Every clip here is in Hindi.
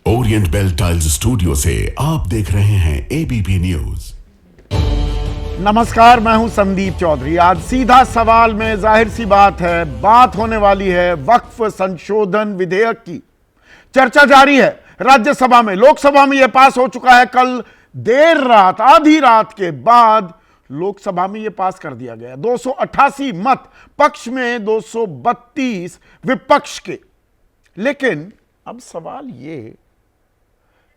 ओरिएंट बेल टाइल्स स्टूडियो से आप देख रहे हैं एबीपी न्यूज। नमस्कार, मैं हूं संदीप चौधरी। आज सीधा सवाल में जाहिर सी बात है, बात होने वाली है वक्फ संशोधन विधेयक की। चर्चा जारी है राज्यसभा में। लोकसभा में यह पास हो चुका है। कल देर रात, आधी रात के बाद लोकसभा में यह पास कर दिया गया। 288 मत पक्ष में, 232 विपक्ष के। लेकिन अब सवाल यह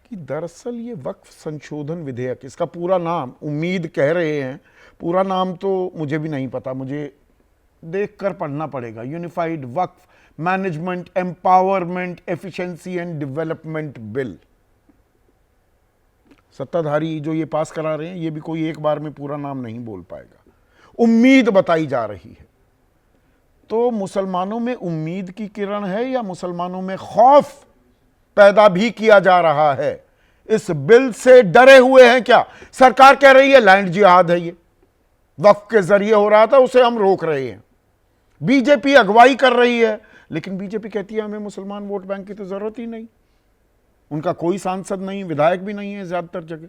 कि दरअसल ये वक्फ संशोधन विधेयक, इसका पूरा नाम उम्मीद कह रहे हैं, पूरा नाम तो मुझे भी नहीं पता, मुझे देखकर पढ़ना पड़ेगा। Unified Waqf management empowerment efficiency and development bill. सत्ताधारी जो ये पास करा रहे हैं, ये भी कोई एक बार में पूरा नाम नहीं बोल पाएगा। उम्मीद बताई जा रही है। तो मुसलमानों में उम्मीद की किरण है या मुसलमानों में खौफ पैदा भी किया जा रहा है? इस बिल से डरे हुए हैं क्या? सरकार कह रही है लैंड जिहाद है, ये वक्फ के जरिए हो रहा था, उसे हम रोक रहे हैं। बीजेपी अगुवाई कर रही है, लेकिन बीजेपी कहती है हमें मुसलमान वोट बैंक की तो जरूरत ही नहीं। उनका कोई सांसद नहीं, विधायक भी नहीं है ज्यादातर जगह।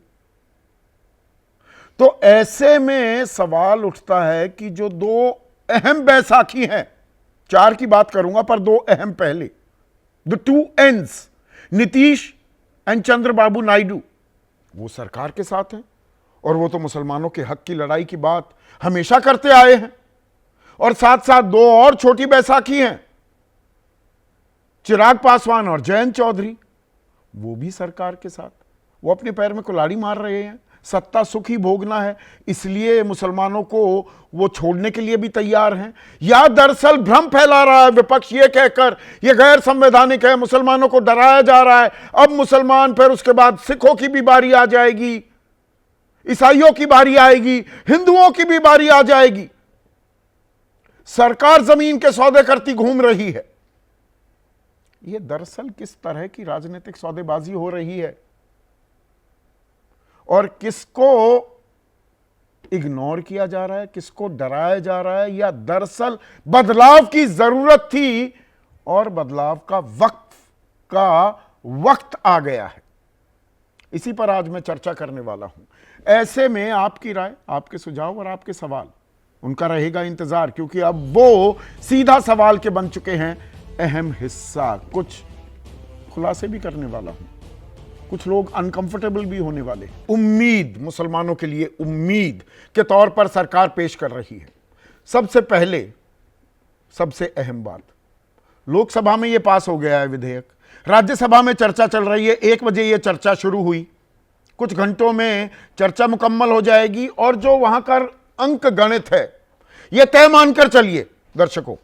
तो ऐसे में सवाल उठता है कि जो दो अहम बैसाखी हैं, चार की बात करूंगा पर दो अहम पहले, the two ends, Nitish and Chandrababu Naidu, वो सरकार के साथ हैं और वो तो मुसलमानों के हक की लड़ाई की बात हमेशा करते आए हैं। और साथ साथ दो और छोटी बैसाखी हैं, चिराग पासवान और जयंत चौधरी, वो भी सरकार के साथ। वो अपने पैर में कुल्हाड़ी मार रहे हैं, सत्ता सुख ही भोगना है, इसलिए मुसलमानों को वो छोड़ने के लिए भी तैयार हैं। या दरअसल भ्रम फैला रहा है विपक्ष ये कहकर ये गैर संवैधानिक है, मुसलमानों को डराया जा रहा है, अब मुसलमान, फिर उसके बाद सिखों की भी बारी आ जाएगी, ईसाइयों की बारी आएगी, हिंदुओं की भी बारी आ जाएगी। सरकार जमीन के सौदे करती घूम रही है। ये दरअसल किस तरह की राजनीतिक सौदेबाजी हो रही है और किसको इग्नोर किया जा रहा है, किसको डराया जा रहा है, या दरअसल बदलाव की जरूरत थी और बदलाव का वक्त आ गया है। इसी पर आज मैं चर्चा करने वाला हूं। ऐसे में आपकी राय, आपके सुझाव और आपके सवाल, उनका रहेगा इंतजार, क्योंकि अब वो सीधा सवाल के बन चुके हैं अहम हिस्सा। कुछ खुलासे भी करने वाला हूं, कुछ लोग अनकंफर्टेबल भी होने वाले। उम्मीद, मुसलमानों के लिए उम्मीद के तौर पर सरकार पेश कर रही है। सबसे पहले सबसे अहम बात, लोकसभा में यह पास हो गया है विधेयक, राज्यसभा में चर्चा चल रही है। 1 बजे यह चर्चा शुरू हुई, कुछ घंटों में चर्चा मुकम्मल हो जाएगी। और जो वहां का अंक गणित है, यह तय मानकर चलिए दर्शकों,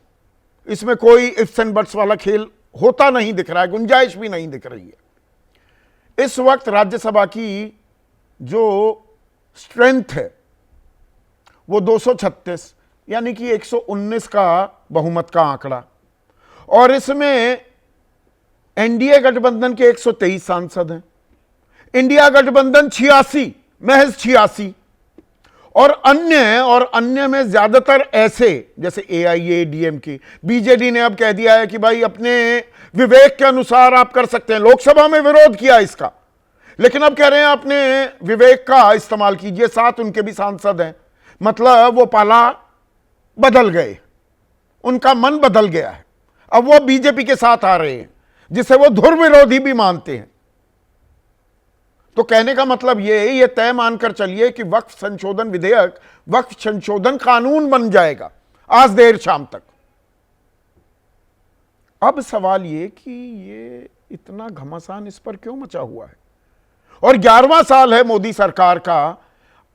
इसमें कोई इफ्स एंड बट्स वाला खेल होता नहीं दिख रहा है, गुंजाइश भी नहीं दिख रही है। इस वक्त राज्यसभा की जो स्ट्रेंथ है वो 236, यानी कि 119 का बहुमत का आंकड़ा, और इसमें एनडीए गठबंधन के 123 सांसद हैं, इंडिया गठबंधन 86, महज 86, और अन्य में ज्यादातर ऐसे जैसे एआईएडीएमके, बीजेडी ने अब कह दिया है कि भाई अपने विवेक के अनुसार आप कर सकते हैं। लोकसभा में विरोध किया इसका, लेकिन अब कह रहे हैं अपने विवेक का इस्तेमाल कीजिए। 7 उनके भी सांसद हैं, मतलब वो पाला बदल गए, उनका मन बदल गया है। अब वो बीजेपी के साथ आ रहे हैं, जिसे वो धुर विरोधी भी मानते हैं। तो कहने का मतलब ये तय मानकर चलिए कि वक्फ संशोधन विधेयक, वक्फ संशोधन कानून बन जाएगा आज देर शाम तक। अब सवाल ये कि ये इतना घमासान इस पर क्यों मचा हुआ है, और 11वां साल है मोदी सरकार का,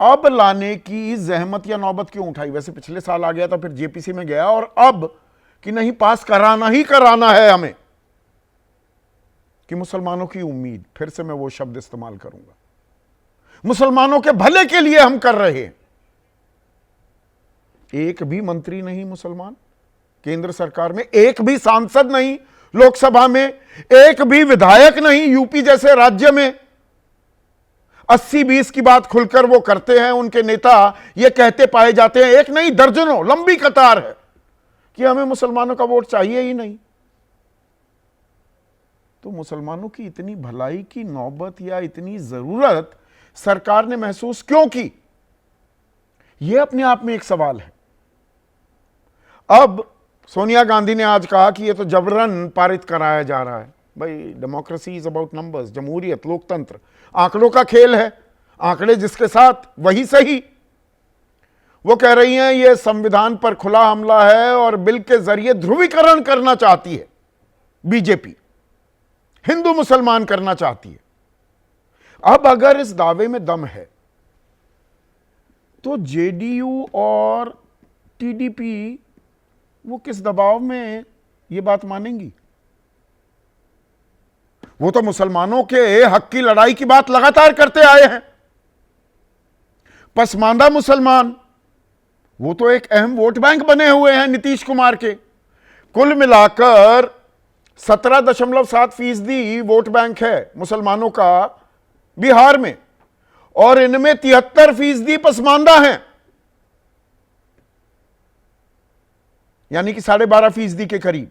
अब लाने की जहमत या नौबत क्यों उठाई? वैसे पिछले साल आ गया था, फिर जेपीसी में गया, और अब कि नहीं पास कराना ही कराना है हमें, कि मुसलमानों की उम्मीद, फिर से मैं वो शब्द इस्तेमाल करूंगा, मुसलमानों के भले के लिए हम कर रहे हैं। एक भी मंत्री नहीं मुसलमान केंद्र सरकार में, एक भी सांसद नहीं लोकसभा में, एक भी विधायक नहीं यूपी जैसे राज्य में। 80-20 की बात खुलकर वो करते हैं, उनके नेता ये कहते पाए जाते हैं, एक नहीं दर्जनों लंबी कतार है कि हमें मुसलमानों का वोट चाहिए ही नहीं। तो मुसलमानों की इतनी भलाई की नौबत या इतनी जरूरत सरकार ने महसूस क्यों की, यह अपने आप में एक सवाल है। अब सोनिया गांधी ने आज कहा कि यह तो जबरन पारित कराया जा रहा है। भाई, डेमोक्रेसी इज अबाउट नंबर्स, जमहूरियत, लोकतंत्र आंकड़ों का खेल है, आंकड़े जिसके साथ वही सही। वो कह रही हैं यह संविधान पर खुला हमला है और बिल के जरिए ध्रुवीकरण करना चाहती है बीजेपी, हिंदू मुसलमान करना चाहती है। अब अगर इस दावे में दम है तो जेडीयू और टीडीपी वो किस दबाव में ये बात मानेंगी? वो तो मुसलमानों के हक की लड़ाई की बात लगातार करते आए हैं। पसमानदा मुसलमान वो तो एक अहम वोट बैंक बने हुए हैं नीतीश कुमार के। कुल मिलाकर 17.7% वोट बैंक है मुसलमानों का बिहार में, और इनमें 73% पसमानदा हैं, यानी कि 12.5% के करीब।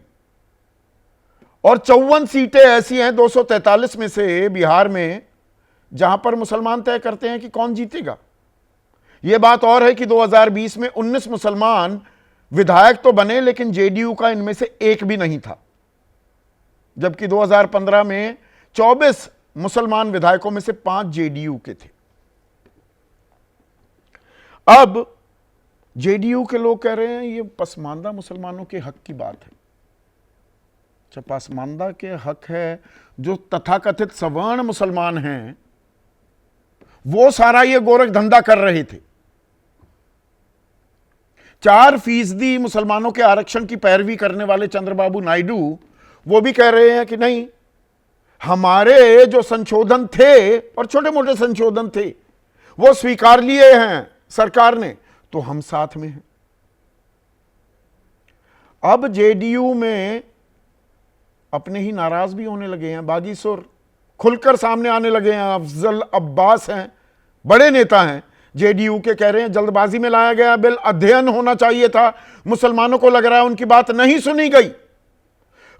और 54 सीटें ऐसी हैं 243 में से बिहार में जहां पर मुसलमान तय करते हैं कि कौन जीतेगा। यह बात और है कि 2020 में 19 मुसलमान विधायक तो बने, लेकिन जेडीयू का इनमें से एक भी नहीं था, जबकि 2015 में 24 मुसलमान विधायकों में से 5 जेडीयू के थे। अब जेडीयू के लोग कह रहे हैं ये पसमानदा मुसलमानों के हक की बात है। जब पसमानदा के हक है, जो तथाकथित सवर्ण मुसलमान हैं वो सारा ये गोरख धंधा कर रहे थे। 4% मुसलमानों के आरक्षण की पैरवी करने वाले चंद्रबाबू नायडू वो भी कह रहे हैं कि नहीं, हमारे जो संशोधन थे और छोटे मोटे संशोधन थे वो स्वीकार लिए हैं सरकार ने, तो हम साथ में हैं। अब जेडीयू में अपने ही नाराज भी होने लगे हैं, बागी सुर खुलकर सामने आने लगे हैं। अफजल अब्बास हैं, बड़े नेता हैं जेडीयू के, कह रहे हैं जल्दबाजी में लाया गया बिल, अध्ययन होना चाहिए था, मुसलमानों को लग रहा है उनकी बात नहीं सुनी गई।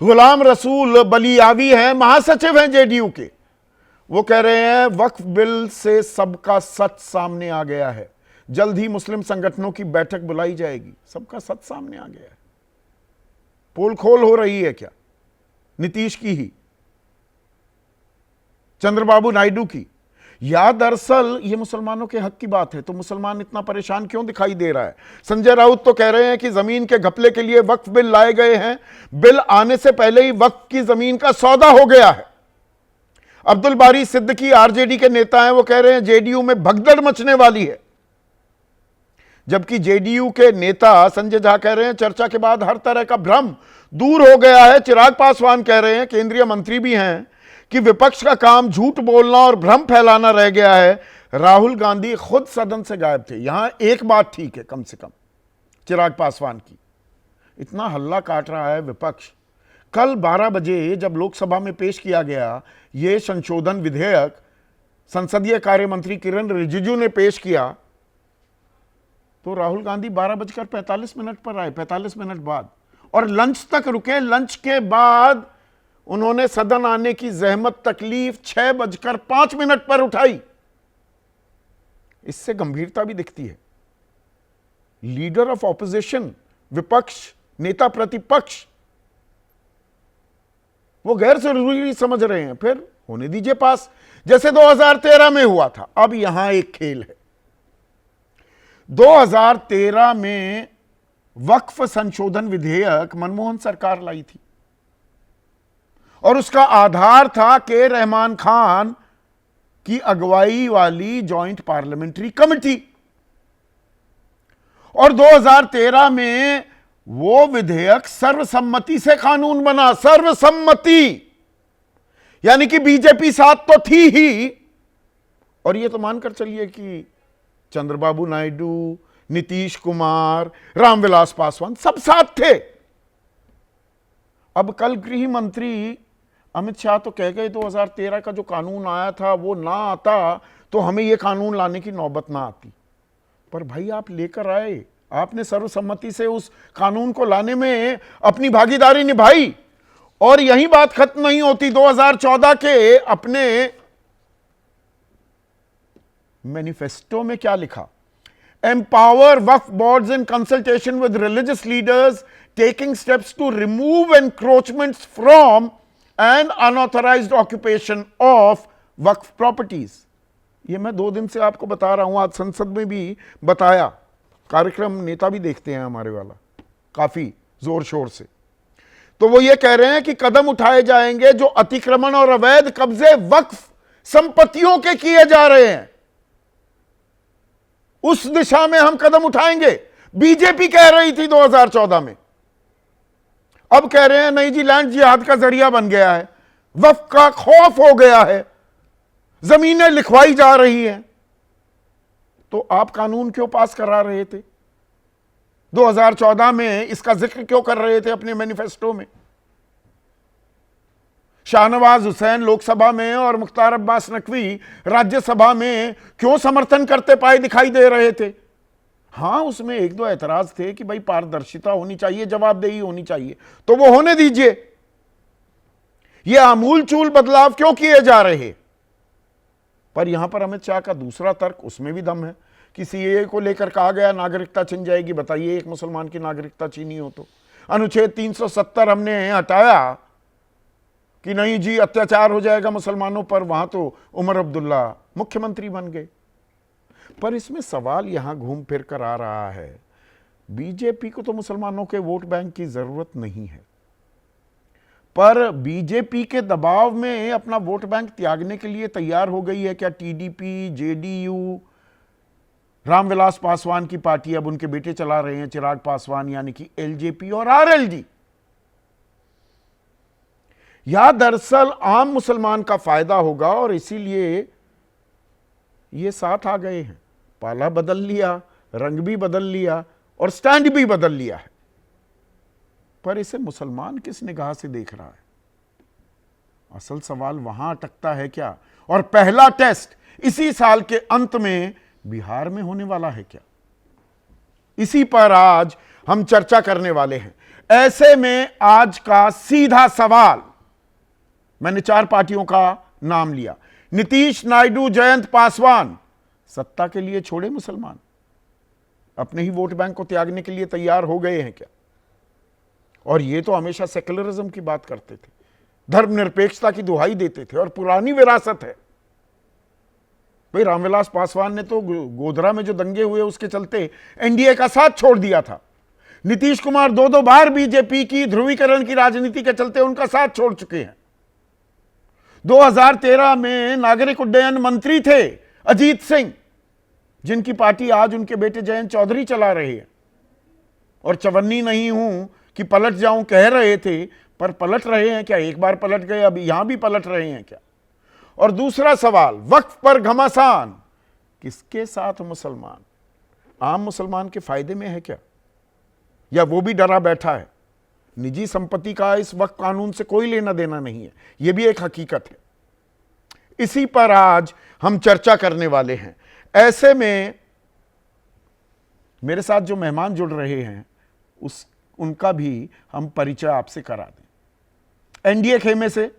गुलाम रसूल बलियावी हैं, महासचिव हैं जेडीयू के, वो कह रहे हैं वक्फ बिल से सबका सच सामने आ गया है, जल्द ही मुस्लिम संगठनों की बैठक बुलाई जाएगी। सबका सच सामने आ गया है, पोल खोल हो रही है क्या? नीतीश की ही, चंद्रबाबू नायडू की, या दरअसल ये मुसलमानों के हक की बात है? तो मुसलमान इतना परेशान क्यों दिखाई दे रहा है? संजय राउत तो कह रहे हैं कि जमीन के घपले के लिए वक्फ बिल लाए गए हैं, बिल आने से पहले ही वक्फ की जमीन का सौदा हो गया है। अब्दुल बारी सिद्दीकी आरजेडी के नेता हैं, वो कह रहे हैं जेडीयू में भगदड़ मचने वाली है। जबकि जेडीयू के नेता संजय झा कह रहे हैं चर्चा के बाद हर तरह का भ्रम दूर हो गया है। चिराग पासवान कह रहे हैं, केंद्रीय मंत्री भी हैं, कि विपक्ष का काम झूठ बोलना और भ्रम फैलाना रह गया है। राहुल गांधी खुद सदन से गायब थे। यहां एक बात ठीक है कम से कम चिराग पासवान की, इतना हल्ला काट रहा है विपक्ष। कल 12 बजे जब लोकसभा में पेश किया गया यह संशोधन विधेयक, संसदीय कार्य मंत्री किरण रिजिजू ने पेश किया, तो राहुल गांधी 12:45 पर आए, 45 मिनट बाद, और लंच तक रुके। लंच के बाद उन्होंने सदन आने की जहमत तकलीफ 6:05 पर उठाई। इससे गंभीरता भी दिखती है। लीडर ऑफ ऑपोजिशन, विपक्ष, नेता प्रतिपक्ष, वो गैर जरूरी समझ रहे हैं, फिर होने दीजिए पास, जैसे 2013 में हुआ था। अब यहां एक खेल है। 2013 में वक्फ संशोधन विधेयक मनमोहन सरकार लाई थी और उसका आधार था के रहमान खान की अगुवाई वाली जॉइंट पार्लियामेंट्री कमेटी। और 2013 में वो विधेयक सर्वसम्मति से कानून बना, सर्वसम्मति, यानी कि बीजेपी साथ तो थी ही, और ये तो मानकर चलिए कि चंद्रबाबू नायडू, नीतीश कुमार, रामविलास पासवान सब साथ थे। अब कल गृह मंत्री अमित शाह तो कह गए 2013 का जो कानून आया था वो ना आता तो हमें ये कानून लाने की नौबत ना आती। पर भाई आप लेकर आए, आपने सर्वसम्मति से उस कानून को लाने में अपनी भागीदारी निभाई, और यही बात खत्म नहीं होती। 2014 के अपने मैनिफेस्टो में क्या लिखा? Empower Waqf boards in consultation with religious leaders taking steps to remove encroachments from and unauthorised occupation of Waqf properties. ये मैं 2 दिन से आपको बता रहा हूं, आज संसद में भी बताया, कार्यक्रम नेता भी देखते हैं हमारे वाला काफी जोर शोर से। तो वो ये कह रहे हैं कि कदम उठाए जाएंगे जो अतिक्रमण और अवैध कब्जे वक्फ संपत्तियों के किए जा रहे हैं, उस दिशा में हम कदम उठाएंगे। बीजेपी कह रही थी 2014 में, अब कह रहे हैं नहीं जी, लैंड जिहाद का जरिया बन गया है, वक्फ का खौफ हो गया है, जमीनें लिखवाई जा रही हैं। तो आप कानून क्यों पास करा रहे थे? 2014 में इसका जिक्र क्यों कर रहे थे अपने मैनिफेस्टो में? शाहनवाज हुसैन लोकसभा में और मुख्तार अब्बास नकवी राज्यसभा में क्यों समर्थन करते पाए दिखाई दे रहे थे? हां, उसमें 1-2 ऐतराज थे कि भाई पारदर्शिता होनी चाहिए, जवाबदेही होनी चाहिए, तो वो होने दीजिए। ये आमूल चूल बदलाव क्यों किए जा रहे? पर यहां पर अमित शाह का दूसरा तर्क, उसमें भी दम है कि सीएए को लेकर कहा गया नागरिकता छिन जाएगी। बताइए, एक मुसलमान की नागरिकता छीनी हो तो। अनुच्छेद 370 हमने हटाया कि नहीं जी अत्याचार हो जाएगा मुसलमानों पर, वहां तो उमर अब्दुल्ला मुख्यमंत्री बन गए। पर इसमें सवाल यहां घूम फिर कर आ रहा है, बीजेपी को तो मुसलमानों के वोट बैंक की जरूरत नहीं है, पर बीजेपी के दबाव में अपना वोट बैंक त्यागने के लिए तैयार हो गई है क्या टीडीपी, जेडीयू, रामविलास पासवान की पार्टी, अब उनके बेटे चला रहे हैं चिराग पासवान, यानी कि एलजेपी और आरएलडी। या दरअसल आम मुसलमान का फायदा होगा और इसीलिए ये साथ आ गए हैं। पाला बदल लिया, रंग भी बदल लिया और स्टैंड भी बदल लिया है, पर इसे मुसलमान किस निगाह से देख रहा है? असल सवाल वहां अटकता है क्या? और पहला टेस्ट इसी साल के अंत में बिहार में होने वाला है क्या? इसी पर आज हम चर्चा करने वाले हैं। ऐसे में आज का सीधा सवाल, मैंने 4 पार्टियों का नाम लिया, नीतीश, नायडू, जयंत पासवान सत्ता के लिए छोड़े मुसलमान? अपने ही वोट बैंक को त्यागने के लिए तैयार हो गए हैं क्या? और ये तो हमेशा सेक्युलरिज्म की बात करते थे, धर्मनिरपेक्षता की दुहाई देते थे, और पुरानी विरासत है भाई। रामविलास पासवान ने तो गोधरा में जो दंगे हुए उसके चलते एनडीए का साथ छोड़ दिया था। नीतीश कुमार 2 बार बीजेपी की ध्रुवीकरण की राजनीति के चलते उनका साथ छोड़ चुके हैं। 2013 में नागरिक उड्डयन मंत्री थे अजीत सिंह, जिनकी पार्टी आज उनके बेटे जयंत चौधरी चला रहे हैं, और चवन्नी नहीं हूं कि पलट जाऊं कह रहे थे, पर पलट रहे हैं क्या? एक बार पलट गए, अभी यहां भी पलट रहे हैं क्या? और दूसरा सवाल, वक्फ पर घमासान किसके साथ मुसलमान? आम मुसलमान के फायदे में है क्या, या वो भी डरा बैठा है? निजी संपत्ति का इस वक्त कानून से कोई लेना देना नहीं है, यह भी एक हकीकत है। इसी पर आज हम चर्चा करने वाले हैं। ऐसे में मेरे साथ जो मेहमान जुड़ रहे हैं उनका भी हम परिचय आपसे करा दें। एनडीए खेमे से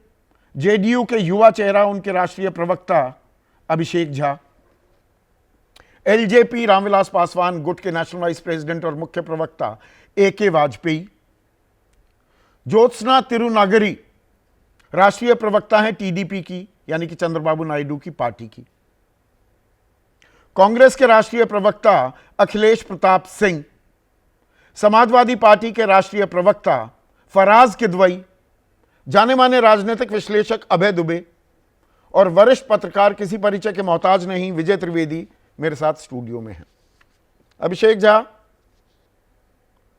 जेडीयू के युवा चेहरा, उनके राष्ट्रीय प्रवक्ता अभिषेक झा, एलजेपी रामविलास पासवान गुट के नेशनल वाइस प्रेसिडेंट और मुख्य प्रवक्ता एके वाजपेयी, ज्योत्सना तिरुनागरी राष्ट्रीय प्रवक्ता हैं टीडीपी की, यानी कि चंद्रबाबू नायडू की पार्टी की, कांग्रेस के राष्ट्रीय प्रवक्ता अखिलेश प्रताप सिंह, समाजवादी पार्टी के राष्ट्रीय प्रवक्ता फराज किदवई, जाने माने राजनीतिक विश्लेषक अभय दुबे, और वरिष्ठ पत्रकार, किसी परिचय के मोहताज नहीं, विजय त्रिवेदी मेरे साथ स्टूडियो में हैं। अभिषेक झा,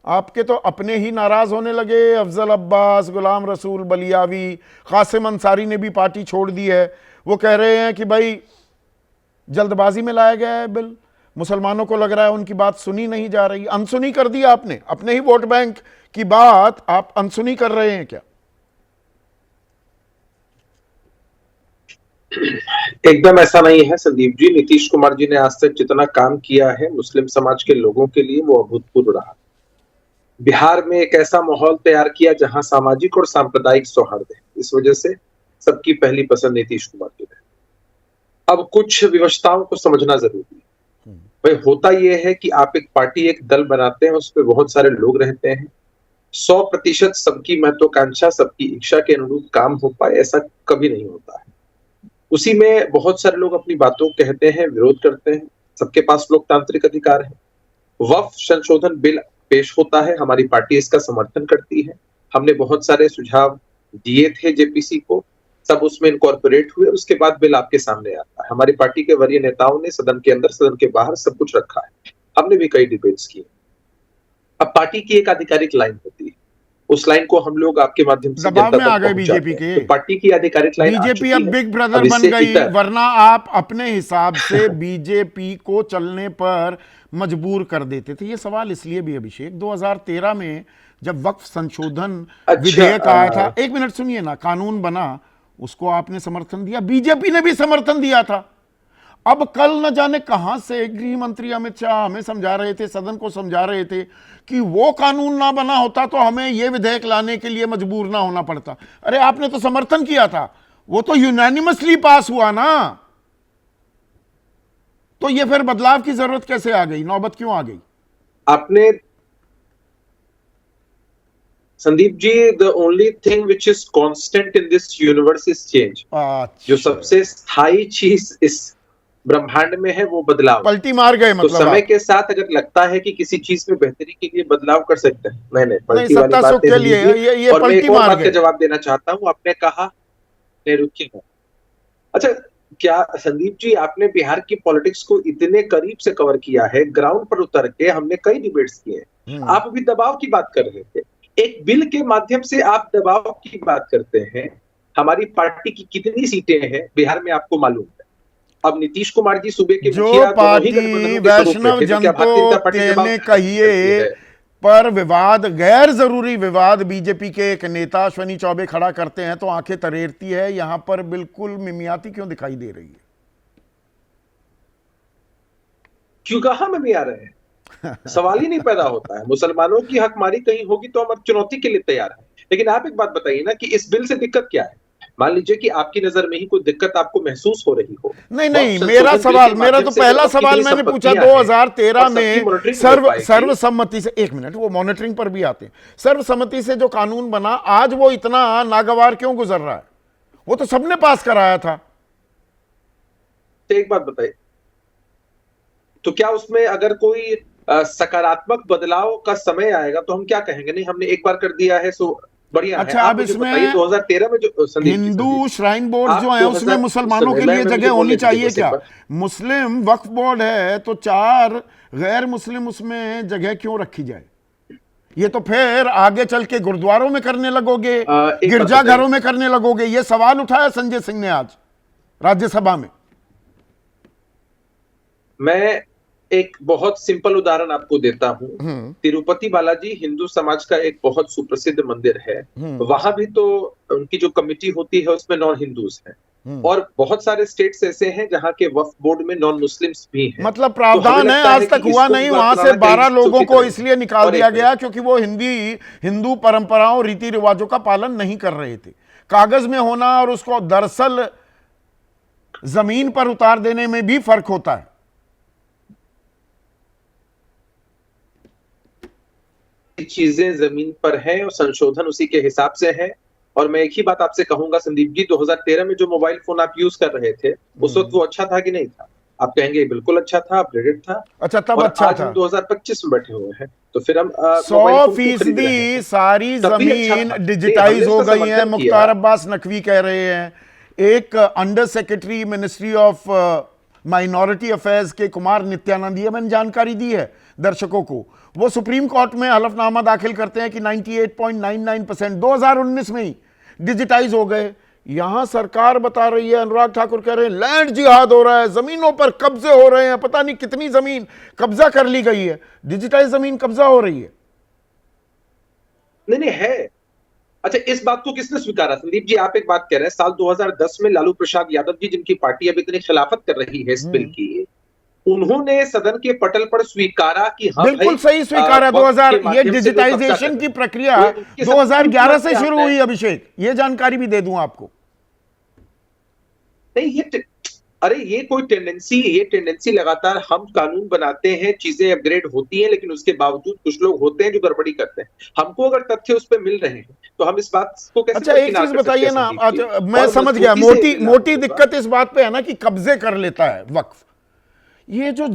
आपके तो अपने ही नाराज होने लगे, अफजल अब्बास, गुलाम रसूल बलियावी, कासिम अंसारी ने भी पार्टी छोड़ दी है। वो कह रहे हैं कि भाई जल्दबाजी में लाया गया है बिल, मुसलमानों को लग रहा है उनकी बात सुनी नहीं जा रही। अनसुनी कर दी आपने, अपने ही वोट बैंक की बात आप अनसुनी कर रहे हैं क्या? एकदम ऐसा नहीं है संदीप जी। नीतीश कुमार जी ने आज तक जितना काम किया है मुस्लिम समाज के लोगों के लिए, वो अभूतपूर्व रहा। बिहार में एक ऐसा माहौल तैयार किया जहां सामाजिक और सांप्रदायिक सौहार्द है। इस वजह से सबकी पहली पसंद नीतीश कुमार की है। अब कुछ विवशताओं को समझना जरूरी है। भाई होता यह है कि आप एक पार्टी, एक दल बनाते हैं, उस पर बहुत सारे लोग रहते हैं। 100% सबकी महत्वाकांक्षा, सबकी इच्छा के अनुरूप काम हो पाए, ऐसा कभी नहीं होता है। उसी में बहुत सारे लोग अपनी बातों को कहते हैं, विरोध करते हैं। सबके पास लोकतांत्रिक अधिकार है। वक्फ संशोधन बिल पेश होता है, हमारी पार्टी इसका समर्थन करती है। हमने बहुत सारे सुझाव दिए थे जेपीसी को, सब उसमें इनकॉर्पोरेट हुए। उसके बाद बिल आपके सामने आता है। हमारी पार्टी के वरीय नेताओं ने सदन के अंदर, सदन के बाहर सब कुछ रखा है। हमने भी कई डिबेट्स किए। अब पार्टी की एक आधिकारिक लाइन होती है, उस लाइन को हम लोग आपके माध्यम से दबाव जनता में आ तक गए पहुंचाते बीजेपी हैं। के। तो पार्टी की आधिकारिक लाइन आ बीजेपी चुकी अब है। बिग ब्रदर अब बन इससे गई, इतर वरना आप अपने हिसाब से बीजेपी को चलने पर मजबूर कर देते थे। ये सवाल इसलिए भी अभिषेक, 2013 में जब वक्फ संशोधन विधेयक आया था, एक मिनट सुनिए ना, कानून बना, उसको आपने समर्थन दिया, बीजेपी ने भी समर्थन दिया था। अब कल न जाने कहां से गृह मंत्री अमित शाह हमें समझा रहे थे, सदन को समझा रहे थे कि वो कानून ना बना होता तो हमें ये विधेयक लाने के लिए मजबूर ना होना पड़ता। अरे आपने तो समर्थन किया था, वो तो यूनानिमसली पास हुआ ना। तो ये फिर बदलाव की जरूरत कैसे आ गई, नौबत क्यों आ गई? आपने Sandeep ji, the only thing which is constant in this universe is change. जो सबसे स्थायी चीज इस ब्रह्मांड में है वो बदलाव। पलटी मार गए तो मतलब समय के साथ अगर लगता है कि किसी चीज में बेहतरी के लिए बदलाव कर सकते हैं, नहीं पलटी वाली सत्ता बात सुख के लिए ये और मैं पलटी एक और मार बात गए। का जवाब देना चाहता हूं। आपने कहा, नहीं रुकिए। अच्छा, क्या संदीप जी, आपने बिहार की पॉलिटिक्स को इतने करीब से कवर किया है, ग्राउंड पर उतर के हमने कई डिबेट्स किए हैं। आप भी दबाव की बात कर रहे थे, एक बिल के माध्यम से आप दबाव की बात करते हैं। हमारी पार्टी की कितनी सीटें हैं बिहार में आपको मालूम है। अब नीतीश कुमार जी सूबे के जो मुखिया दोनों ही पार्टी गठबंधनों के स्वरूप में वैष्णव थे, तो क्या भारतीय जनता पार्टी जनता दबाव ने नहीं करती कहिए है? पर विवाद, गैर जरूरी विवाद बीजेपी के एक नेता अश्विनी चौबे खड़ा करते हैं तो आंखें तरेरती है। यहां पर बिल्कुल मिमियाती क्यों दिखाई दे रही है? क्यों, कहां में भी आ रहे हैं? सवाल ही नहीं पैदा होता है। मुसलमानों की हकमारी कहीं होगी तो हम अब चुनौती के लिए तैयार हैं। लेकिन आप एक बात बताइए ना कि इस बिल से दिक्कत क्या है? मान लीजिए कि आपकी नजर में ही कोई दिक्कत आपको महसूस हो रही हो। नहीं, मेरा सवाल, मेरा तो पहला सवाल मैंने पूछा 2013 में सर्वसम्मति से, एक मिनट, वो मॉनिटरिंग पर भी आते हैं, सर्वसम्मति से जो कानून बना, आज वो इतना नागवार क्यों गुजर रहा है? वो तो सबने पास कराया था। तो एक बात बताइए, तो क्या उसमें अगर कोई सकारात्मक बदलाव का समय आएगा तो हम क्या कहेंगे? नहीं, हमने एक बार कर दिया है सो बढ़िया अच्छा, है। अब इसमें 2013 में जो हिंदू श्राइन बोर्ड जो है उसमें मुसलमानों के लिए जगह होनी चाहिए क्या? मुस्लिम वक्फ बोर्ड है तो 4 गैर मुस्लिम उसमें जगह क्यों रखी जाए? ये तो फिर आगे चल के गुरुद्वारों में करने लगोगे, गिरजाघरों में करने लगोगे। ये सवाल उठाया संजय सिंह ने आज राज्यसभा में। मैं एक बहुत सिंपल उदाहरण आपको देता हूं। तिरुपति बालाजी हिंदू समाज का एक बहुत सुप्रसिद्ध मंदिर है। वहां भी तो उनकी जो कमेटी होती है उसमें नॉन हिंदूज हैं, और बहुत सारे स्टेट्स ऐसे हैं जहां के वक्फ बोर्ड में नॉन मुस्लिम्स भी हैं। मतलब प्रावधान है, आज तक हुआ नहीं। वहां से 12 लोगों को इसलिए निकाल दिया गया क्योंकि वो हिंदू परंपराओं, रीति रिवाजों का पालन नहीं कर रहे थे। कागज में होना और उसको दरअसल जमीन पर उतार देने में भी फर्क होता है। चीजें जमीन पर हैं और संशोधन उसी के हिसाब से है। और मैं एक ही बात आपसे कहूंगा संदीप जी, 2013 में जो मोबाइल फोन आप यूज कर रहे थे उस वक्त वो अच्छा था कि नहीं था? आप कहेंगे बिल्कुल अच्छा था, अपग्रेडेड था। अच्छा, तब अच्छा था। 2025 में बैठे हुए हैं तो फिर हम 100% सारी जमीन डिजिटाइज हो गई है। मुख्तार अब्बास नकवी कह रहे हैं। एक under secretary ministry of minority affairs के कुमार नित्यानंद, ये मैंने जानकारी दी है दर्शकों को, वो सुप्रीम कोर्ट में हलफनामा दाखिल करते हैं कि 98.99% 2019 में ही डिजिटाइज हो गए। यहां सरकार बता रही है, अनुराग ठाकुर कह रहे हैं लैंड जिहाद हो रहा है, जमीनों पर कब्जे हो रहे हैं, पता नहीं कितनी जमीन कब्जा कर ली गई है, डिजिटाइज जमीन कब्जा हो रही है। नहीं है। अच्छा, इस बात को किसने स्वीकारा? संदीप जी, आप एक बात कह रहे हैं, साल 2010 में लालू प्रसाद यादव जी, जिनकी पार्टी अब इतनी खिलाफत कर रही है इस बिल की, उन्होंने सदन के पटल पर स्वीकारा कि हाँ बिल्कुल भाई, सही स्वीकारा। वक्त 2000 के ये माध्यम से जो डिजिटाइजेशन कब्जा की कर- प्रक्रिया वो उनके सब 2011 से ऊपर शुरू आता हुई, है। अभिषेक, ये जानकारी भी दे दूं आपको। नहीं, अरे ये कोई टेंडेंसी लगातार हम कानून बनाते हैं, चीजें अपग्रेड होती हैं, लेकिन उसके बावजूद कुछ लोग होते हैं जो गड़बड़ी करते हैं। हमको अगर तत्य उस पर मिल रहे हैं तो हम इस बात को कैसे अच्छा, एक दरकिनार चीज कर सकते बताइए हैं ना। संदीप जी? अच्छा, मैं और समझ गया, मजबूती से मोटी मिलना मोटी होगा। दिक्कत इस बात पे है ना कि कब्जे कर लेता है वक्फ। ये जो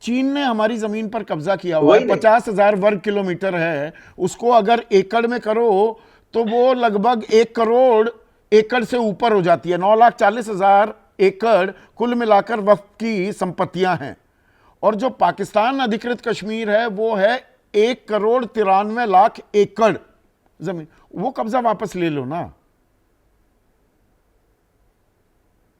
चीन ने हमारी जमीन पर कब्जा किया हुआ है, वही नहीं। 50,000 वर्ग किलोमीटर है, उसको अगर एकड़ में करो तो वो लगभग 1 करोड़ एकड़ से ऊपर हो जाती है। 9,40,000 एकड़ कुल मिलाकर वक्फ की संपत्तियां हैं। और जो पाकिस्तान अधिकृत कश्मीर है वो है 1,93,00,000 एकड़ जमीन। वो कब्जा वापस ले लो ना।